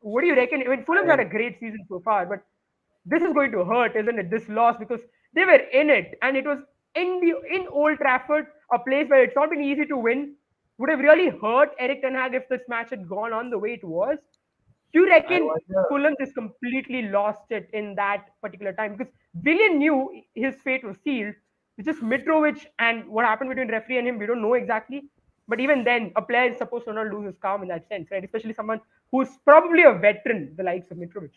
What do you reckon? I mean, Fulham's had a great season so far, but this is going to hurt, isn't it? This loss, because they were in it, and it was in Old Trafford, a place where it's not been easy to win. Would have really hurt Eric Ten Hag if this match had gone on the way it was. Do you I reckon wonder. Fulham just completely lost it in that particular time? Because Willian knew his fate was sealed. It's just Mitrovic, and what happened between referee and him, we don't know exactly. But even then, a player is supposed to not lose his calm in that sense, right? Especially someone who's probably a veteran, the likes of Mitrovic.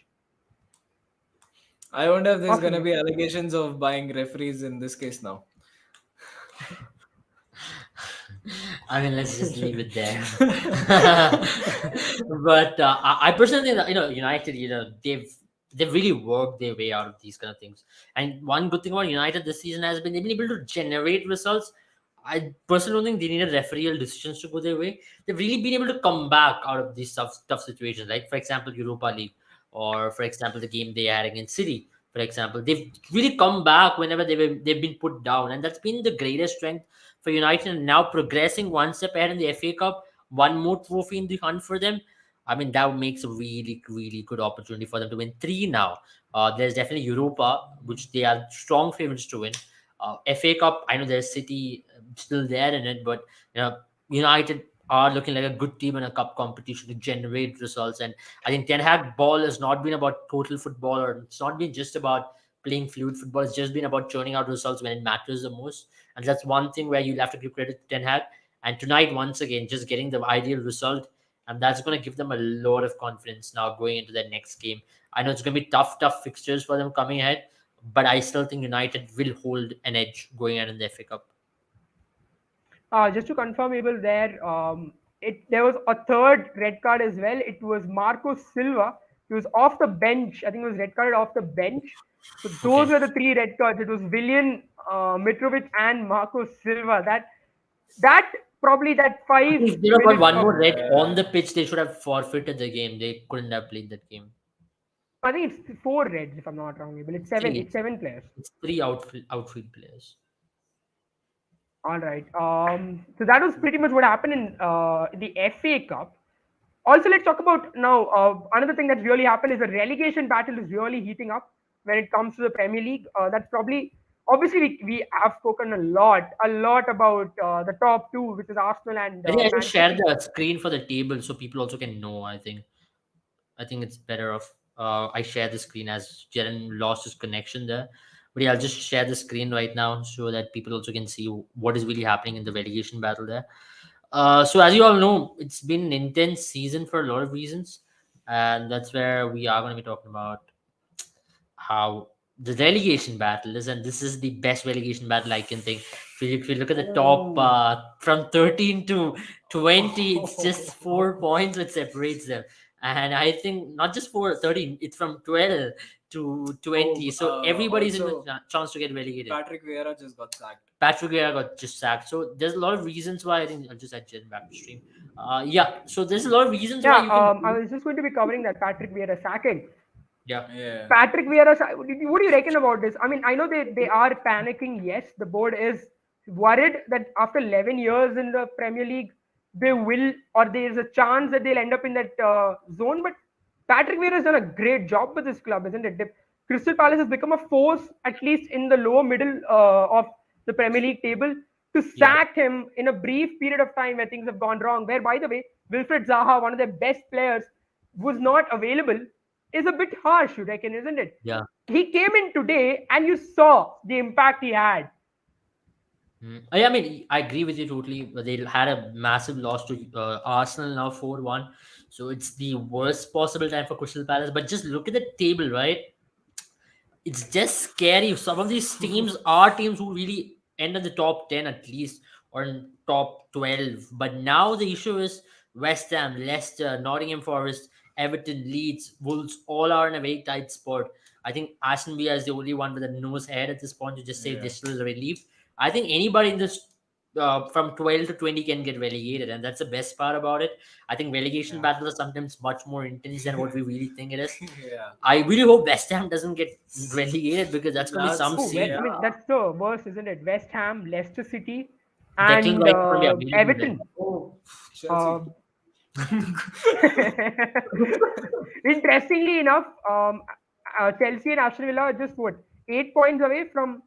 I wonder if there's gonna Possibly. be allegations of buying referees in this case now. I mean, let's just leave it there. But I personally think that United, they've really worked their way out of these kind of things. And one good thing about United this season has been they've been able to generate results. I personally don't think they needed refereeal decisions to go their way. They've really been able to come back out of these tough situations. Like for example, Europa League, or for example, the game they had against City. For example, they've really come back whenever they've been put down, and that's been the greatest strength for United, and now progressing one step ahead in the FA Cup, one more trophy in the hunt for them. I mean, that makes a really, really good opportunity for them to win three now. There's definitely Europa, which they are strong favorites to win. FA Cup, I know there's City still there in it, but United are looking like a good team in a cup competition to generate results. And I think Ten Hag ball has not been about total football, or it's not been just about playing fluid football. It's just been about churning out results when it matters the most. And that's one thing where you'll have to give credit to Ten Hag. And tonight, once again, just getting the ideal result. And that's going to give them a lot of confidence now going into their next game. I know it's going to be tough fixtures for them coming ahead, but I still think United will hold an edge going ahead in the FA Cup. Just to confirm, Abel, there was a third red card as well. It was Marco Silva. He was off the bench. I think he was red carded off the bench. So those Okay. were the three red cards. It was Willian, Mitrovic, and Marco Silva. That probably that five If they got minutes one of, more red on the pitch, they should have forfeited the game. They couldn't have played that game. I think it's four reds if I'm not wrong, Abel. It's seven. Three. It's seven players. It's three outfield players. All right. So that was pretty much what happened in the FA Cup. Also, let's talk about now another thing that's really happened is the relegation battle is really heating up when it comes to the Premier League. That's probably obviously we have spoken a lot about the top two, which is Arsenal and I think I Man should share City. the screen for the table so people also can know. I think it's better if I share the screen as Jaren lost his connection there. But yeah, I'll just share the screen right now so that people also can see what is really happening in the relegation battle there. So as you all know, it's been an intense season for a lot of reasons, and that's where we are going to be talking about how the relegation battle is, and this is the best relegation battle I can think. If you look at the top, from 13 to 20, it's just 4 points which separates them. And I think not just 13, it's from 12 to 20. So everybody's in the also, chance to get relegated. Patrick Vieira just got sacked. Patrick Vieira got just sacked. So there's a lot of reasons why I think I'll just add Jen back to stream. Yeah, so there's a lot of reasons why Yeah, you can. I was just going to be covering that Patrick Vieira sacking. Yeah. Yeah. Patrick Vieira, what do you reckon about this? I mean, I know they are panicking. Yes, the board is worried that after 11 years in the Premier League, they will, or there is a chance that they'll end up in that zone. But Patrick Vieira has done a great job with this club, isn't it? Crystal Palace has become a force, at least in the lower middle of the Premier League table. To sack him in a brief period of time where things have gone wrong, where, by the way, Wilfred Zaha, one of their best players, was not available, is a bit harsh, you reckon, isn't it? Yeah. He came in today and you saw the impact he had. I mean, I agree with you totally. But they had a massive loss to Arsenal now 4-1. So it's the worst possible time for Crystal Palace. But just look at the table, right? It's just scary. Some of these teams are teams who really end in the top 10 at least, or in top 12. But now the issue is West Ham, Leicester, Nottingham Forest, Everton, Leeds, Wolves all are in a very tight spot. I think Aston Villa is the only one with a nose ahead at this point to just say this is a relief. I think anybody in this from 12 to 20 can get relegated, and that's the best part about it. I think relegation battles are sometimes much more intense than what we really think it is. Yeah. I really hope West Ham doesn't get relegated because that's going to be some Oh, scene. I mean, that's the worst, isn't it? West Ham, Leicester City, Declan and Rice will be available Everton. Oh, Chelsea. Interestingly enough, Chelsea and Aston Villa are just what 8 points away from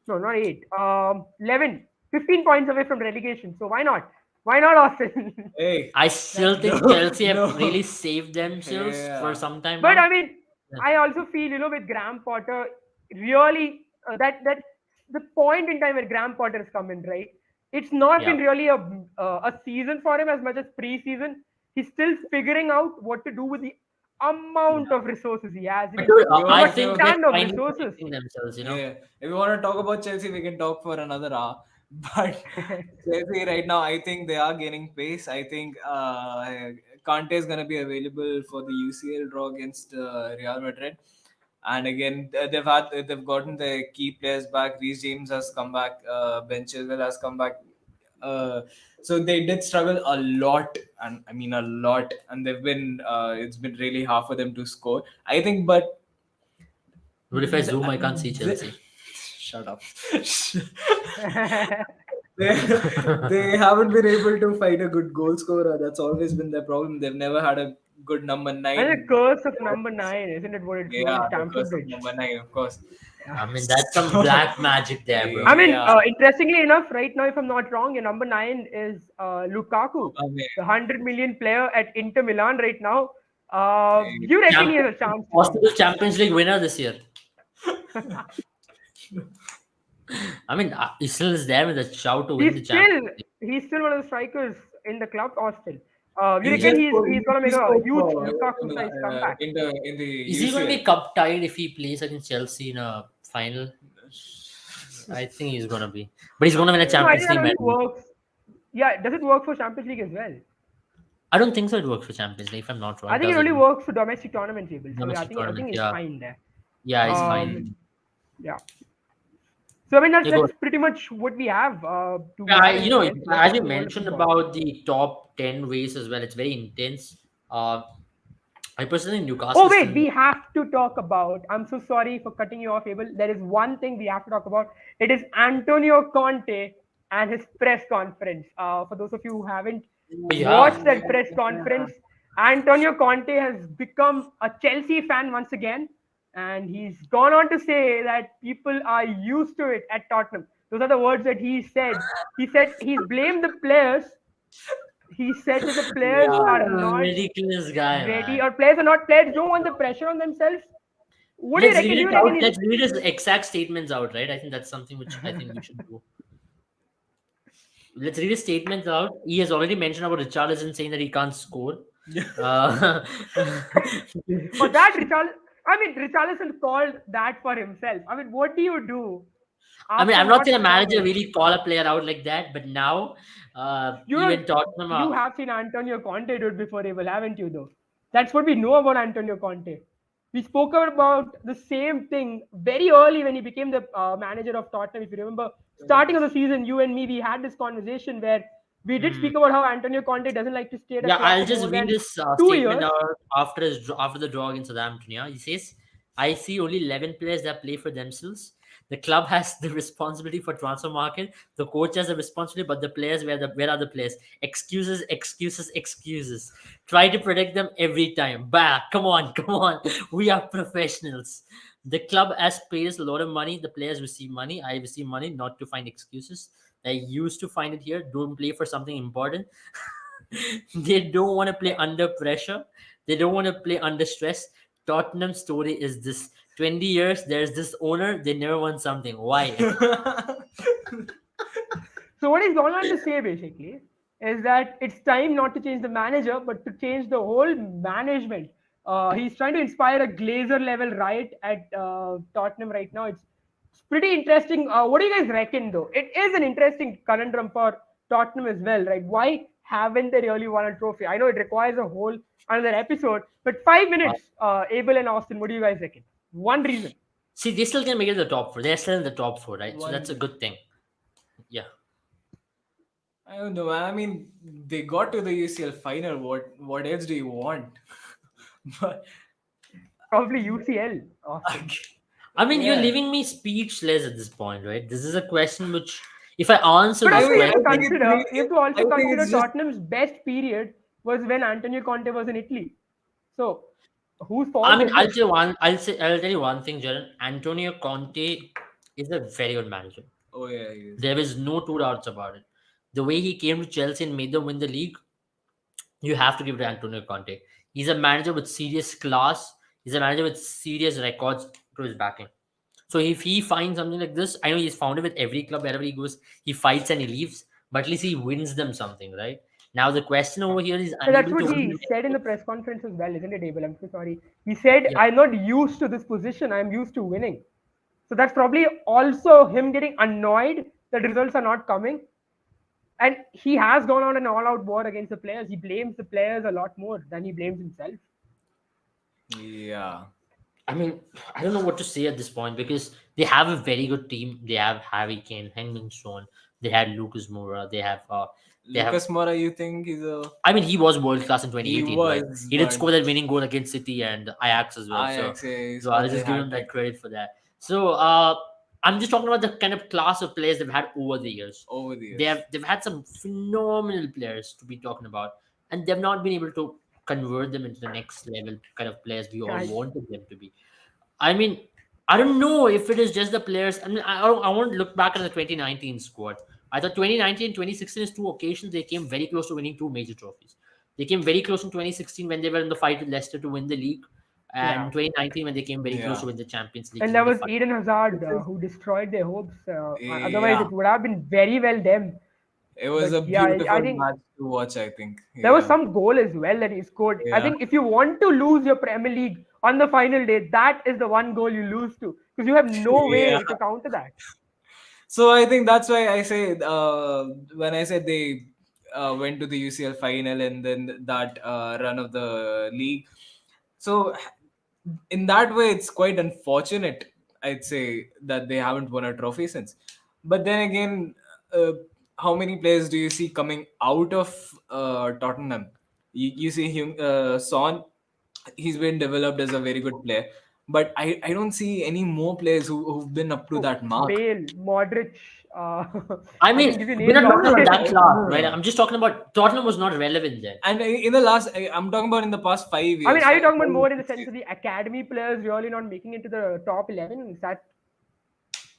no, not 8, 11, 15 points away from relegation. So why not? Why not, Austin? Hey, I still think No, Chelsea have no. really saved themselves Yeah. for some time But now. I mean, I also feel with Graham Potter, really that the point in time where Graham Potter has come in, right? It's not been really a season for him as much as pre-season. He's still figuring out what to do with the amount of resources he has. I mean, Dude, he's I got think ton they're of finally resources. protecting themselves, Yeah. If you want to talk about Chelsea, we can talk for another hour. But Chelsea right now, I think they are gaining pace. I think Kante is going to be available for the UCL draw against Real Madrid. And again, they've gotten the key players back. Reece James has come back. Ben Chilwell has come back. So they did struggle a lot, and I mean a lot. And they've been it's been really hard for them to score. I think, but But if I zoom, I can't see Chelsea. shut up. they haven't been able to find a good goal scorer. That's always been their problem. They've never had a good number 9. And the curse of number 9, isn't it? What it's known as Yeah, the Stamford curse of Bridge. number 9, of course. I mean, that's some black magic there, bro. I mean, Yeah. interestingly enough, right now, if I'm not wrong, your number 9 is Lukaku, the 100 million player at Inter Milan right now. You reckon he has a chance? Possible Champions League winner this year. I mean, he still is there with a shout to win He's the still Champions League. he's still one of the strikers in the club, or still. You He reckon just he's gonna he make a scored huge for Lukaku size comeback? in the Is he going to UCL. be cup tied if he plays against Chelsea in a final? I think he's going to be. But he's going to win a No, I Champions think that League only medal. works. Yeah, does it work for Champions League as well? I don't think so. It works for Champions League. If I'm not wrong, I it think it does. It only works for domestic tournaments, able. So I domestic think tournaments. it's Yeah, fine there. yeah, he's fine. Um, yeah. So I mean Yeah, go. that's pretty much what we have to Yeah, have any points left as on you the world of mentioned football. about the top 10 race as well, it's very intense. Uh, I personally think Newcastle Oh is wait, still. we have to talk about. I'm so sorry for cutting you off, Abel. There is one thing we have to talk about. It is Antonio Conte and his press conference. For those of you who haven't Oh, yeah. watched that press conference, Antonio Conte has become a Chelsea fan once again, and he's gone on to say that people are used to it at Tottenham. Those are the words that he said. He said he's blamed the players. He said that the players Yeah, are What a not ridiculous guy, ready, man. or players don't want the pressure on themselves. What do you Let's reckon? read Do it you out. reckon he's Let's read his exact statements out, right? I think that's something which I think we should do. Let's read his statements out. He has already mentioned about Richarlison saying that he can't score. Uh, for that Richarl? I mean, Richarlison called that for himself. I mean, what do you do I mean, after I'm not what saying a manager happened? really call a player out like that, but now You know, even Tottenham you are. have seen Antonio Conte do it before, Abel, haven't you? Though that's what we know about Antonio Conte. We spoke about the same thing very early when he became the manager of Tottenham. If you remember, starting of the season, you and me, we had this conversation where we did Hmm. speak about how Antonio Conte doesn't like to stay at a Yeah, club I'll for just more read than this 2 years. statement out after the draw against Southampton. Yeah, he says, "I see only 11 players that play for themselves. The club has the responsibility for transfer market. The coach has the responsibility, but the players, where are the players? Excuses, excuses, excuses. Try to protect them every time. Bah, come on, come on. We are professionals. The club has paid us a lot of money. The players receive money. I receive money not to find excuses. I used to find it here. Don't play for something important." They don't want to play under pressure. They don't want to play under stress. Tottenham's story is this: 20 years, there's this owner, they never won something. Why? So what he's gone on to say basically is that it's time not to change the manager, but to change the whole management. He's trying to inspire a Glazer level riot at Tottenham right now. It's pretty interesting. What do you guys reckon though? It is an interesting conundrum for Tottenham as well, right? Why haven't they really won a trophy? I know it requires a whole another episode, but 5 minutes, Abel and Austin, what do you guys reckon? One reason. See, they still can make it to the top four. They're still in the top four, right? So that's a One, good thing. Yeah. I don't know, man. I mean, they got to the UCL final. What else do you want? But Probably UCL, Austin. I mean, you're yeah, leaving me speechless at this point, right? This is a question which, if I answer But this also I question, think it's you have to I also think consider it's just Tottenham's best period was when Antonio Conte was in Italy. So whose I fault mean, is it? I'll tell you one thing, Jared. Antonio Conte is a very good manager. oh yeah, he is. There is no two doubts about it. The way he came to Chelsea and made them win the league, you have to give it to Antonio Conte. He's a manager with serious class. He's a manager with serious records to his backing. So if he finds something like this, I know he's found it with every club wherever he goes. He fights and he leaves, but at least he wins them something, right? Now the question over here is So that's unable what to win he them said in the anything. press conference as well, isn't it, Abel? I'm so sorry. He said, Yeah. I'm not used to this position, I'm used to winning. So that's probably also him getting annoyed that results are not coming. And he has gone on an all out war against the players. He blames the players a lot more than he blames himself. Yeah. I mean, I don't know what to say at this point because they have a very good team. They have Harry Kane, Heung-min Son. They had Lucas Moura. They have. Lucas Moura, you think he's a I mean, he was world class in he 2018, right? was, He did but score that winning goal against City and Ajax as well. So, Ajax, he so I'll scored the just give hat him that trick credit for that. So, I'm just talking about the kind of class of players they've had over the years. over the years. They've had some phenomenal players to be talking about, and they've not been able to convert them into the next level kind of players we all I, wanted them to be. I mean, I don't know if it is just the players. I mean, I want to look back at the 2019 squad. I thought 2019 and 2016 is two occasions they came very close to winning two major trophies. They came very close in 2016 when they were in the fight with Leicester to win the league. and Yeah. 2019 when they came very close Yeah. to win the Champions League And in there the was final. Eden Hazard It is, who destroyed their hopes. Otherwise, yeah. it would have been very well them. It was But a yeah, I beautiful think match to watch, I think. there was Yeah. some goal as well that he scored. I Yeah. think if you want to lose your Premier League on the final day, that is the one goal you lose to because you have no Yeah. way to counter that. So I think that's why I say when I said they went to the UCL final and then that run of the league. So in that way, it's quite unfortunate. I'd say that they haven't won a trophy since. But then again, uh, how many players do you see coming out of Tottenham? You see him, Son. He's been developed as a very good player, but I don't see any more players who've been up to Oh, that mark. Bale, Modric. I I can mean, give you we're names not all talking about day. that class, No, right? no. I'm just talking about Tottenham was not relevant then. And in the last, I'm talking about in the past 5 years, Are you talking about 5 more in the 6 sense years. of the academy players really not making it to the top 11? Is that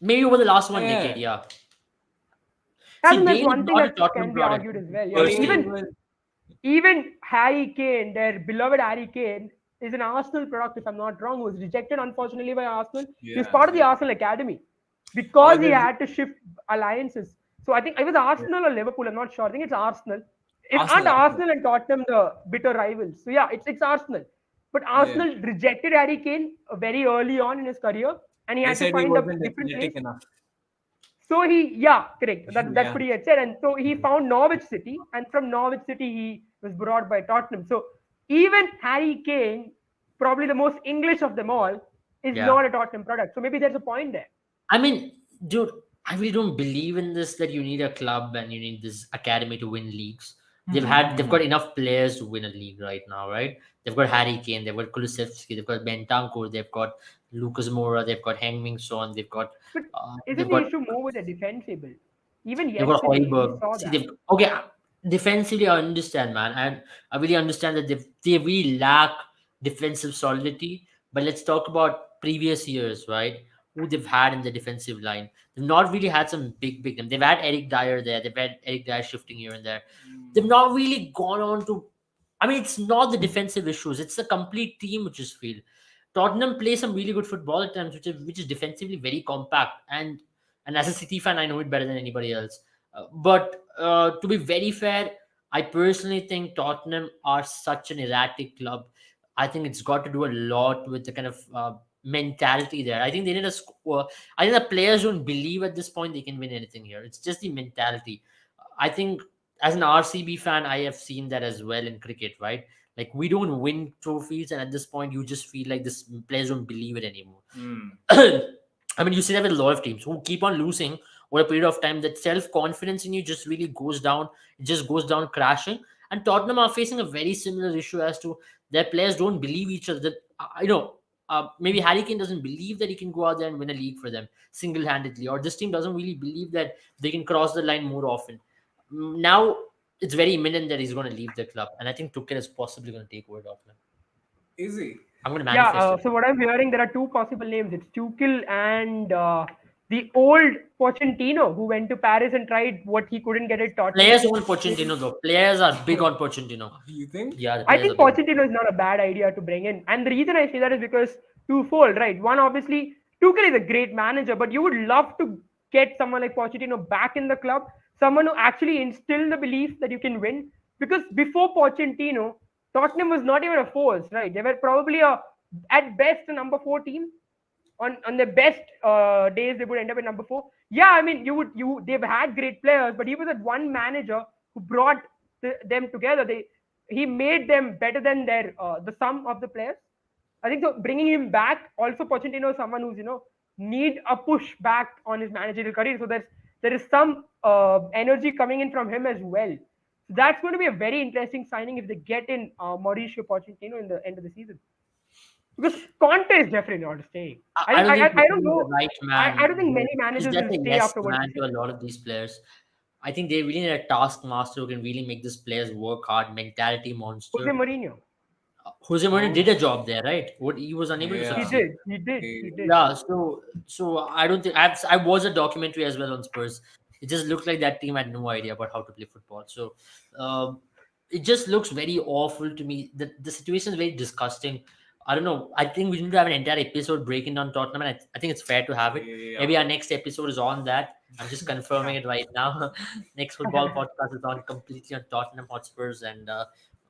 Maybe over the last one decade, Yeah, yeah. I See, think that's Bale is one thing not a that Tottenham can be product argued as well. Yeah, I mean, yeah. personally. even Harry Kane, their beloved Harry Kane, is an Arsenal product, if I'm not wrong, who was rejected unfortunately by Arsenal. He was Yeah, part of the yeah. Arsenal academy Oh, because he there's had to shift alliances. So I think it was yeah. Arsenal or Liverpool. I'm not sure. I think it's Arsenal. If aren't Arsenal, Arsenal. Arsenal and Tottenham the bitter rivals? So yeah, it's Arsenal. But Yeah, Arsenal rejected Harry Kane very early on in his career, and he they had to said he find a wasn't different athletic place. enough. So yeah, correct. That's Yeah, what he had said. And so he found Norwich City, and from Norwich City, he was brought by Tottenham. So even Harry Kane, probably the most English of them all, is Yeah. not a Tottenham product. So maybe there's a point there. I mean, dude, I really don't believe in this that you need a club and you need this academy to win leagues. They've got enough players to win a league right now, right? They've got Harry Kane, they've got Kulusevski, they've got Bentancur, they've got Lucas Moura, they've got Heung-min Son, But isn't they've the got issue more with the defensible? Even they've got yesterday, we Hoiberg. saw See, that. they've okay. Defensively, I understand, man, and I really understand that they really lack defensive solidity. But let's talk about previous years, right? Who they've had in the defensive line. They've not really had some big names. They've had Eric Dyer there. They've had Eric Dyer shifting here and there. They've not really gone on to. I mean, it's not the defensive issues. It's the complete team which is failed. Tottenham play some really good football at times, which is defensively very compact. And as a City fan, I know it better than anybody else. But to be very fair, I personally think Tottenham are such an erratic club. I think it's got to do a lot with the kind of mentality there. I think they need a score. I think the players don't believe at this point they can win anything here. It's just the mentality. I think as an RCB fan, I have seen that as well in cricket, right? Like we don't win trophies, and at this point, you just feel like this players don't believe it anymore. I mean, you see that with a lot of teams who keep on losing over a period of time. That self confidence in you just really goes down. It just goes down crashing. And Tottenham are facing a very similar issue as to their players don't believe each other. That maybe Harry Kane doesn't believe that he can go out there and win a league for them single handedly, or this team doesn't really believe that they can cross the line more often. Now it's very imminent that he's going to leave the club, and I think Tuchel is possibly going to take over Tottenham. easy. I'm going to Yeah, manifest it. so what I'm hearing, there are two possible names. It's Tuchel and the old Pochettino who went to Paris and tried what he couldn't get at Tottenham. Players want Pochettino though. Players are big on Pochettino. You think? Yeah, the I players are think big. Pochettino is not a bad idea to bring in. And the reason I say that is because twofold, right? One, obviously, Tuchel is a great manager, but you would love to get someone like Pochettino back in the club, someone who actually instilled the belief that you can win. Because before Pochettino, Tottenham was not even a force, right? They were probably at best, a number 4 team. On their best days, they would end up at number 4. Yeah, I mean, they've had great players, but he was that one manager who brought them together. He made them better than the sum of the players. I think so. Bringing him back, also Pochettino is someone who's need a push back on his managerial career. So there is some energy coming in from him as well. So that's going to be a very interesting signing if they get in Mauricio Pochettino in the end of the season. Because Conte is definitely not staying. I don't think I he's don't the know. right I don't man. think many He's managers just will a stay yes after what he man to said. a lot of these players. I think they really need a taskmaster who can really make these players work hard, mentality Jose monster. Mourinho. Jose Mourinho Oh, did a job there, right? What he was unable to He yeah. succeed. did. He did. He He- did. Yeah, so I don't think I was a documentary as well on Spurs. It just looked like that team had no idea about how to play football. So um, it just looks very awful to me. The situation is very disgusting. I don't know. I think we need to have an entire episode breaking down Tottenham, and I think it's fair to have it. Yeah. Maybe our next episode is on that. I'm just confirming it right now. Next football podcast is on completely on Tottenham Hotspurs and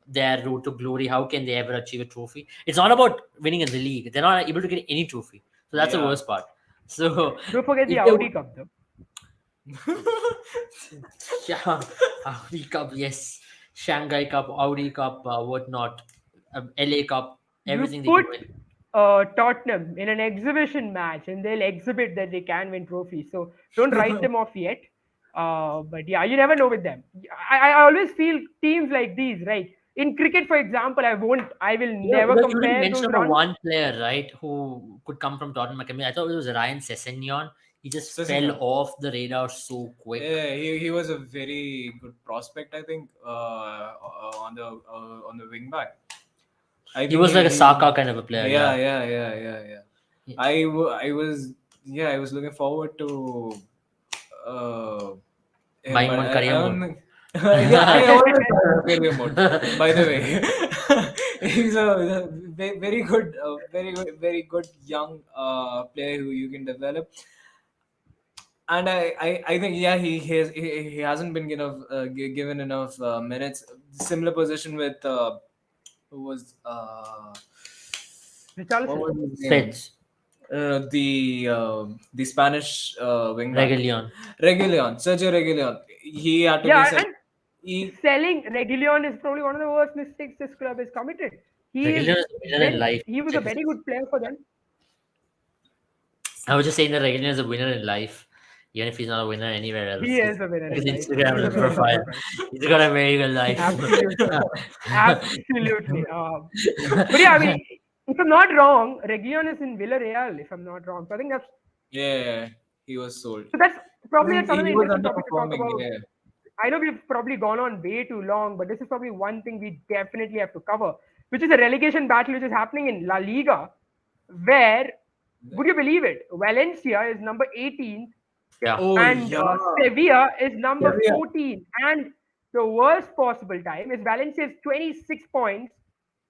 their road to glory. How can they ever achieve a trophy? It's not about winning in the league. They're not able to get any trophy. So that's the Yeah. worst part. So Don't forget the if they Audi Cup though. yeah, Audi Cup, yes. Shanghai Cup, Audi Cup, whatnot, LA Cup, You everything they can put win. Tottenham in an exhibition match, and they'll exhibit that they can win trophies. So don't write them off yet. But yeah, you never know with them. I always feel teams like these, right? In cricket, for example, I will never You didn't compare mention those about runs. one player, right, who could come from Tottenham Academy. I thought it was Ryan Sessegnon. He just fell Sessegnon. off the radar so quick. Yeah, he was a very good prospect, I think, on the wing back. He was like a Saka kind of a player. Yeah. I was looking forward to him, Buying but one I career don't mode. think. Yeah, I always have career mode. By the way, he's a very good, very good young player who you can develop. And I think he hasn't been given enough minutes. Similar position with who was what Richarlison. was his name? Spence, The Spanish wing back Reguilon. Sergio Reguilon. He had to be Yeah, sent. and He, selling Reguilon is probably one of the worst mistakes this club has committed. Reguilon is a winner in life. He was a very good player for them. I was just saying that Reguilon is a winner in life, even if he's not a winner anywhere else. He is a winner His in life. Instagram He's a profile. winner in life. He's got a very good life. Absolutely. But yeah, I mean, if I'm not wrong, Reguilon is in Villarreal, if I'm not wrong. So I think he was sold. so that's probably that's He another was interesting topic to talk underperforming. about. Yeah. I know we've probably gone on way too long, but this is probably one thing we definitely have to cover, which is a relegation battle which is happening in La Liga, where, would you believe it, Valencia is number 18 Yeah. Oh and yeah. Sevilla is number Sevilla. 14. And the worst possible time is Valencia is 26 points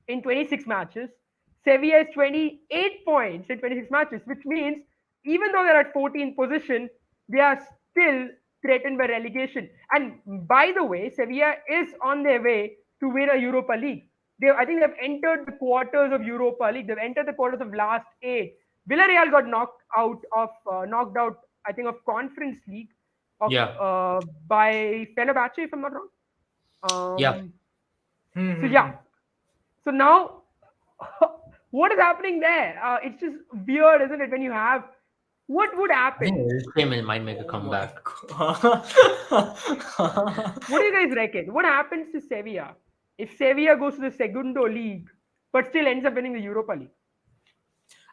in 26 matches. Sevilla is 28 points in 26 matches, which means even though they're at 14th position, they are still threatened by relegation. And by the way, Sevilla is on their way to win a Europa League. I think they've entered the quarters of Europa League. They've entered the quarters of last 8. Villarreal got knocked out, I think, of Conference League by Fenerbahce, if I'm not wrong. Yeah. So yeah. So now, what is happening there? It's just weird, isn't it? When you have, what would happen? Cayman might make a comeback. What do you guys reckon? What happens to Sevilla if Sevilla goes to the Segundo League but still ends up winning the Europa League?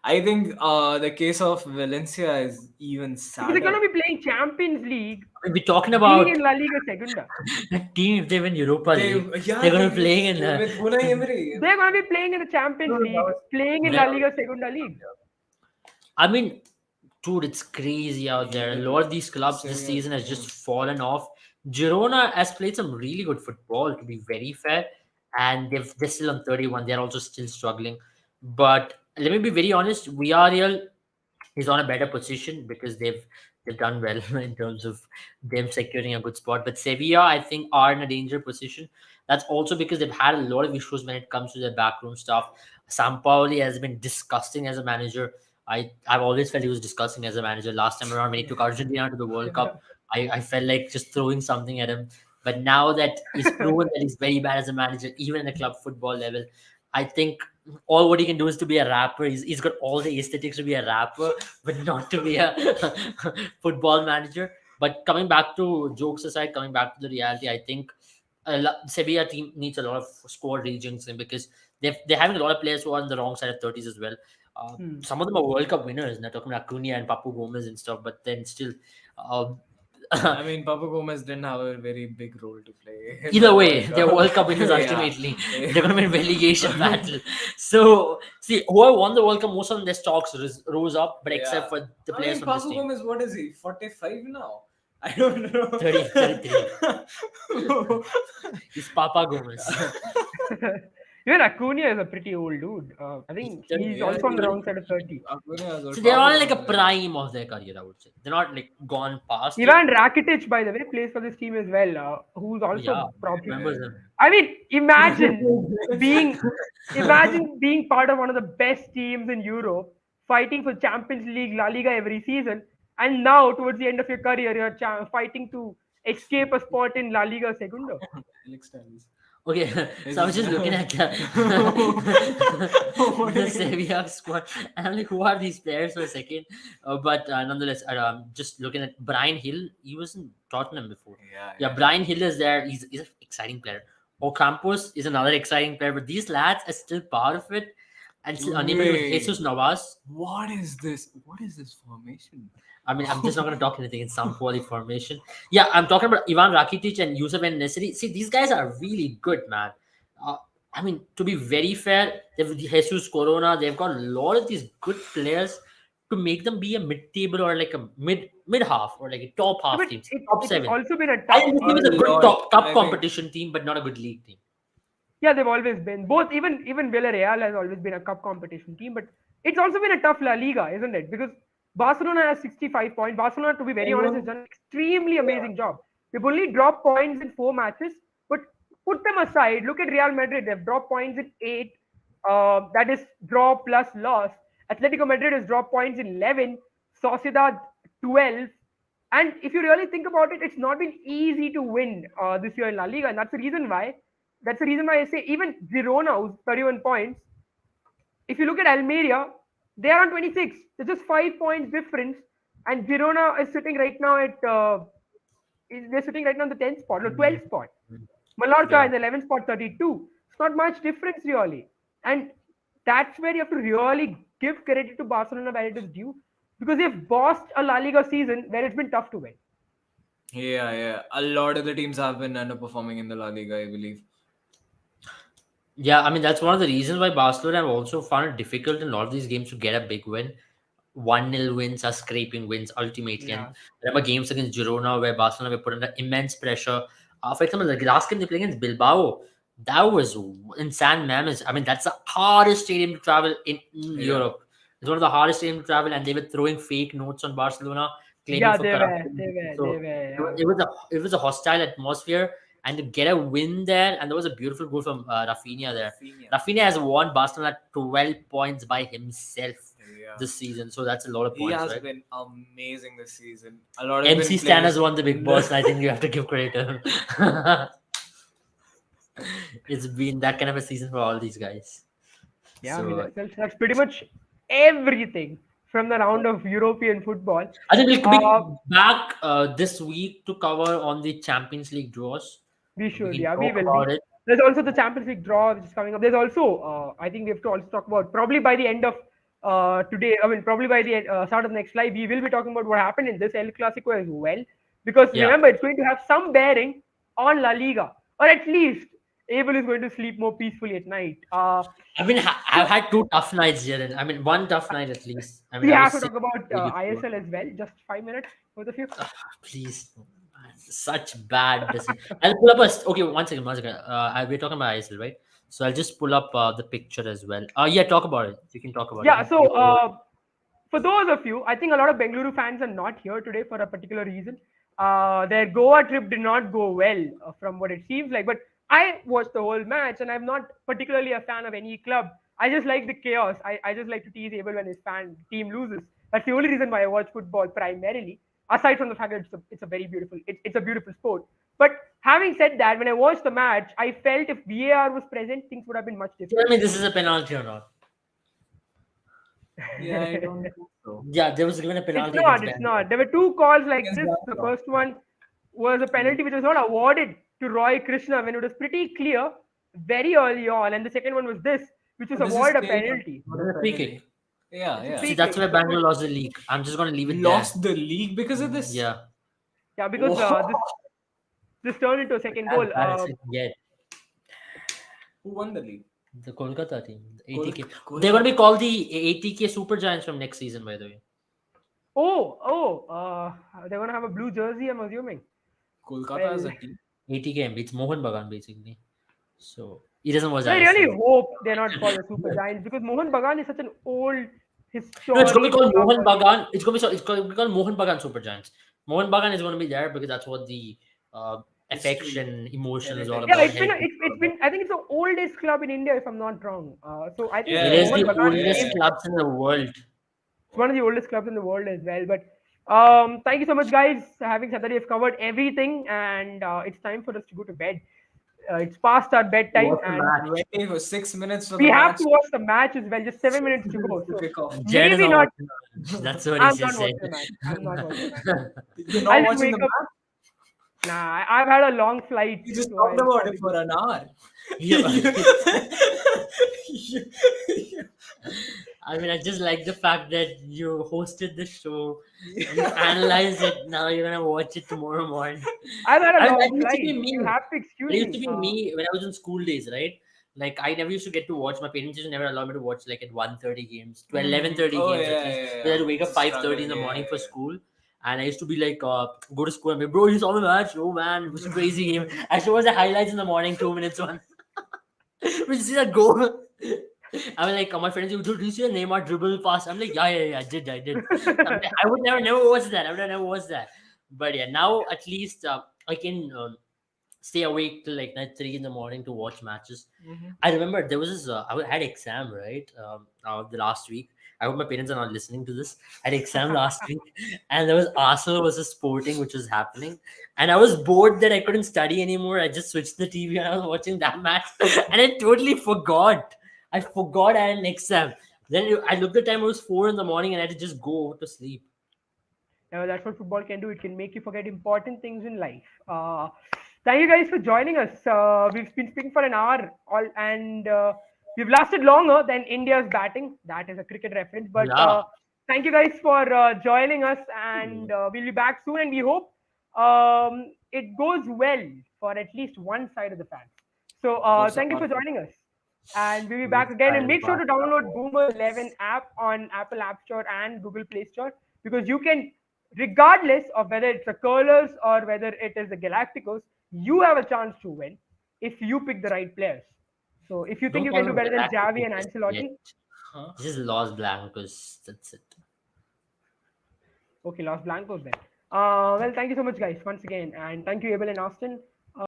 I think the case of Valencia is even Because sadder. they're going to be playing Champions League, We're talking about being in La Liga Segunda. that team. If they win Europa League, they're going to be playing in with Unai Emery. They're going to be playing in the Champions League, playing in La Liga Segunda League. I mean, dude, it's crazy out there. A lot of these clubs this season has just fallen off. Girona has played some really good football, to be very fair, and they're still on 31. They're also still struggling. But let me be very honest, Villarreal is on a better position because they've done well in terms of them securing a good spot. But Sevilla, I think, are in a danger position. That's also because they've had a lot of issues when it comes to their backroom stuff. Sampaoli has been disgusting as a manager. I've always felt he was disgusting as a manager. Last time around when he took Argentina to the World Cup, I felt like just throwing something at him. But now that he's proven that he's very bad as a manager, even at the club football level, I think all what he can do is to be a rapper. He's got all the aesthetics to be a rapper, but not to be a football manager. But coming back to jokes aside, coming back to the reality, I think Sevilla team needs a lot of squad regions because they're having a lot of players who are on the wrong side of 30s as well. Some of them are World Cup winners, and they're talking about Acuna and Papu Gomez and stuff, but then still. I mean, Papu Gomez didn't have a very big role to play. Either way, they're World Cup winners ultimately. They're going to win relegation battle. So, see, whoever won the World Cup, most of them, their stocks rose up, but except for the players from this Papu team. Gomez, what is he? 45 now? I don't know. 33. He's Papa Gomez. Even Acuna is a pretty old dude. I He's think thirty. he's Yeah, also on the he, wrong side of 30. Acuna has a So they're top all of like a the line. prime of their career, I would say. They're not like gone past it. Ivan Rakitic, by the way, plays for this team as well, who's Oh yeah, also probably. remember them. I mean, being imagine being part of one of the best teams in Europe, fighting for Champions League, La Liga every season, and now towards the end of your career, you're fighting to escape a spot in La Liga Segunda. Alex Telles. Okay, This so I was is just looking at what the is it? Sevilla squad. And I'm like, who are these players for a second? But nonetheless, just looking at Brian Hill. He was in Tottenham before. Yeah, Yeah, yeah. Brian Hill is there. He's an exciting player. Ocampos is another exciting player. But these lads are still part of it and still unable to. Wait, Jesus Navas. what is this? What is this formation? I mean, I'm just not going to talk anything in some quality formation. Yeah, I'm talking about Ivan Rakitic and Yusuf and Nesri. See, these guys are really good, man. Uh, I mean, to be very fair, they've Jesus Corona. They've got a lot of these good players to make them be a mid-table or like a mid half or like a top Yeah, half but teams, top it's seven. also been a I tough. think this team is a A good lot. top cup I think competition team, but not a good league team. Yeah, they've always been both. Even Villarreal has always been a cup competition team, but it's also been a tough La Liga, isn't it? Because Barcelona has 65 points. Barcelona, to be very honest, has done an extremely amazing job. They've only dropped points in 4 matches, but put them aside. Look at Real Madrid. They've dropped points in eight. That is draw plus loss. Atletico Madrid has dropped points in 11. Sociedad 12. And if you really think about it, it's not been easy to win this year in La Liga, and that's the reason why. That's the reason why I say even Girona, who's 31 points. If you look at Almeria, they are on 26. There's just 5 points difference, and Girona is sitting right now at they're sitting right now on the 10th spot, no 12th spot. Mallorca Yeah. in the 11th spot, 32. It's not much difference really, and that's where you have to really give credit to Barcelona where it is due because they've bossed a La Liga season where it's been tough to win. Yeah, yeah. A lot of the teams have been underperforming in the La Liga, I believe. Yeah, I mean that's one of the reasons why Barcelona have also found it difficult in a lot of these games to get a big win. 1-0 wins are scraping wins ultimately. And Yeah. remember games against Girona where Barcelona were put under immense pressure. For example, the last game they played against Bilbao, that was in San Mamés. I mean, that's the hardest stadium to travel in Yeah. Europe. It's one of the hardest stadiums to travel, and they were throwing fake notes on Barcelona, claiming Yeah, for they were, corruption. they were, they So were. it Yeah. was, it was a it was a hostile atmosphere, and to get a win there, and there was a beautiful goal from Rafinha there. Rafinha. Rafinha has won Barcelona 12 points by himself Yeah. this season, so that's a lot of He points, has right? been amazing this season. A lot of MC been Stan playing. has won the big boss, and I think you have to give credit to him. It's been that kind of a season for all these guys. Yeah, I mean So that's pretty much everything from the round of European football. I think we'll Uh, be back this week to cover on the Champions League draws. we We should, can yeah, we talk will be. about it. There's also the Champions League draw which is coming up. There's also, I think we have to also talk about probably by the end of today. I mean, probably by the start of the next live, we will be talking about what happened in this El Clasico as well. Because Yeah. remember, it's going to have some bearing on La Liga, or at least Abel is going to sleep more peacefully at night. I've had two tough nights, Jaren. I mean, one tough night at least. I We mean, I have was to sick. talk about Really good. ISL as well. Just 5 minutes, both of you. Please, man, such bad decision. I'll pull up okay. One second, one second. We're talking about ISL, right? So I'll just pull up the picture as well. Yeah, talk about it. You can talk about it. Yeah, so for those of you, I think a lot of Bengaluru fans are not here today for a particular reason. Their Goa trip did not go well, from what it seems like. But I watched the whole match, and I'm not particularly a fan of any club. I just like the chaos. I just like to tease Abel when his team loses. That's the only reason why I watch football primarily. Aside from the fact that it's a very beautiful, it's a beautiful sport. But having said that, when I watched the match, I felt if VAR was present, things would have been much Tell different. me this is a penalty or not. Yeah, I don't think so. Yeah, there was given a It's penalty not. against It's Bangalore. not. There were two calls like Against this. The Bangalore. first one was a penalty which was not awarded to Roy Krishna when it was pretty clear very early on, and the second one was this, which was This is awarded a clear. penalty. What is a free kick? Yeah, It's a yeah. See, free that's kick. where Bangalore lost the league. I'm just gonna leave it there. Lost the league because of this. Yeah, Yeah, because this turned into a second goal. as bad as it can get. Who won the league? The Kolkata team, the ATK. Kol- They're gonna be called the ATK Super Giants from next season, by the way. They're gonna have a blue jersey. I'm assuming. Kolkata as a Well, team. ATK, it's Mohan Bagan basically. So He doesn't watch I really ISL. hope they're not called the Super Giants because Mohan Bagan is such an old, No, it's going to be historic called Mohan power. Bagan. It's going to be called Mohan Bagan Super Giants. Mohan Bagan is going to be there because that's what the History, affection, emotion is all heritage. Yeah, about. it's been Heritage is all it's about. been. I think it's the oldest club in India, if I'm not wrong. So I think It Yeah, is Mohan the yeah, Bagan oldest came. yeah. clubs in the world. It's one of the oldest clubs in the world as well. But thank you so much, guys. Having said that, we've covered everything, and it's time for us to go to bed. It's past our bedtime, What a and 26 minutes for we the have match to watch the match as well. Just 7 minutes to go. to So kick off. Jen is maybe not not. watching. That's what he I'm just not said. watching the match. I'm not watching the match. You're not I'll just watching wake the up. match? Nah, I've had a long flight, We just so talked I'll about it probably for go. an hour. Yeah. You- I mean, I just like the fact that you hosted the show, you analyzed it. Now you're gonna watch it tomorrow morning. I've had a That long used to be flight. me. You have to That excuse used to me. be me when I was in school days, right? Like I never used to get to watch. My parents used to never allow me to watch like at 1:30 games, 12, 11:30 Oh games yeah, at least. yeah, Because I yeah. had to wake up It's a 5:30 struggle. in the Yeah, morning for yeah, school. And I used to be like, go to school and be, bro, you saw the match? Oh man, it was a crazy game. I show us the highlights in the morning, 2 minutes one. We see that goal. I was like, my friends, did you see the Neymar dribble pass? I'm like, yeah, I did. I would never watch that. I would never watch that. But yeah, now at least I can stay awake till like night 3 in the morning to watch matches. yeah. I remember there was this. Had exam right the last week. I hope my parents are not listening to this. I had exam last week, and there was Arsenal versus Sporting, which was happening, and I was bored that I couldn't study anymore. I just switched the TV and I was watching that match, and I totally forgot. I forgot I had an exam. Then I looked at the time; it was 4 in the morning, and I had to just go to sleep. That's what football can do. It can make you forget important things in life. Thank you guys for joining us. We've been speaking for an hour, and we've lasted longer than India's batting. That is a cricket reference. But Yeah. thank you guys for joining us, and we'll be back soon. And we hope it goes well for at least one side of the fans. So For thank you South for Africa. joining us. And we'll be Which back again. side And of the make sure bar? to download Boomer 11 app on Apple App Store and Google Play Store because you can, regardless of whether it's the Curlers or whether it is the Galacticos, you have a chance to win if you pick the right players. So if you think Don't you call can do them better than Javi Galacticos and just yet. Ancelotti, Huh? This is Los Blancos. That's it. okay, Los Blancos then. Well, thank you so much, guys, once again. And thank you, Abel and Austin.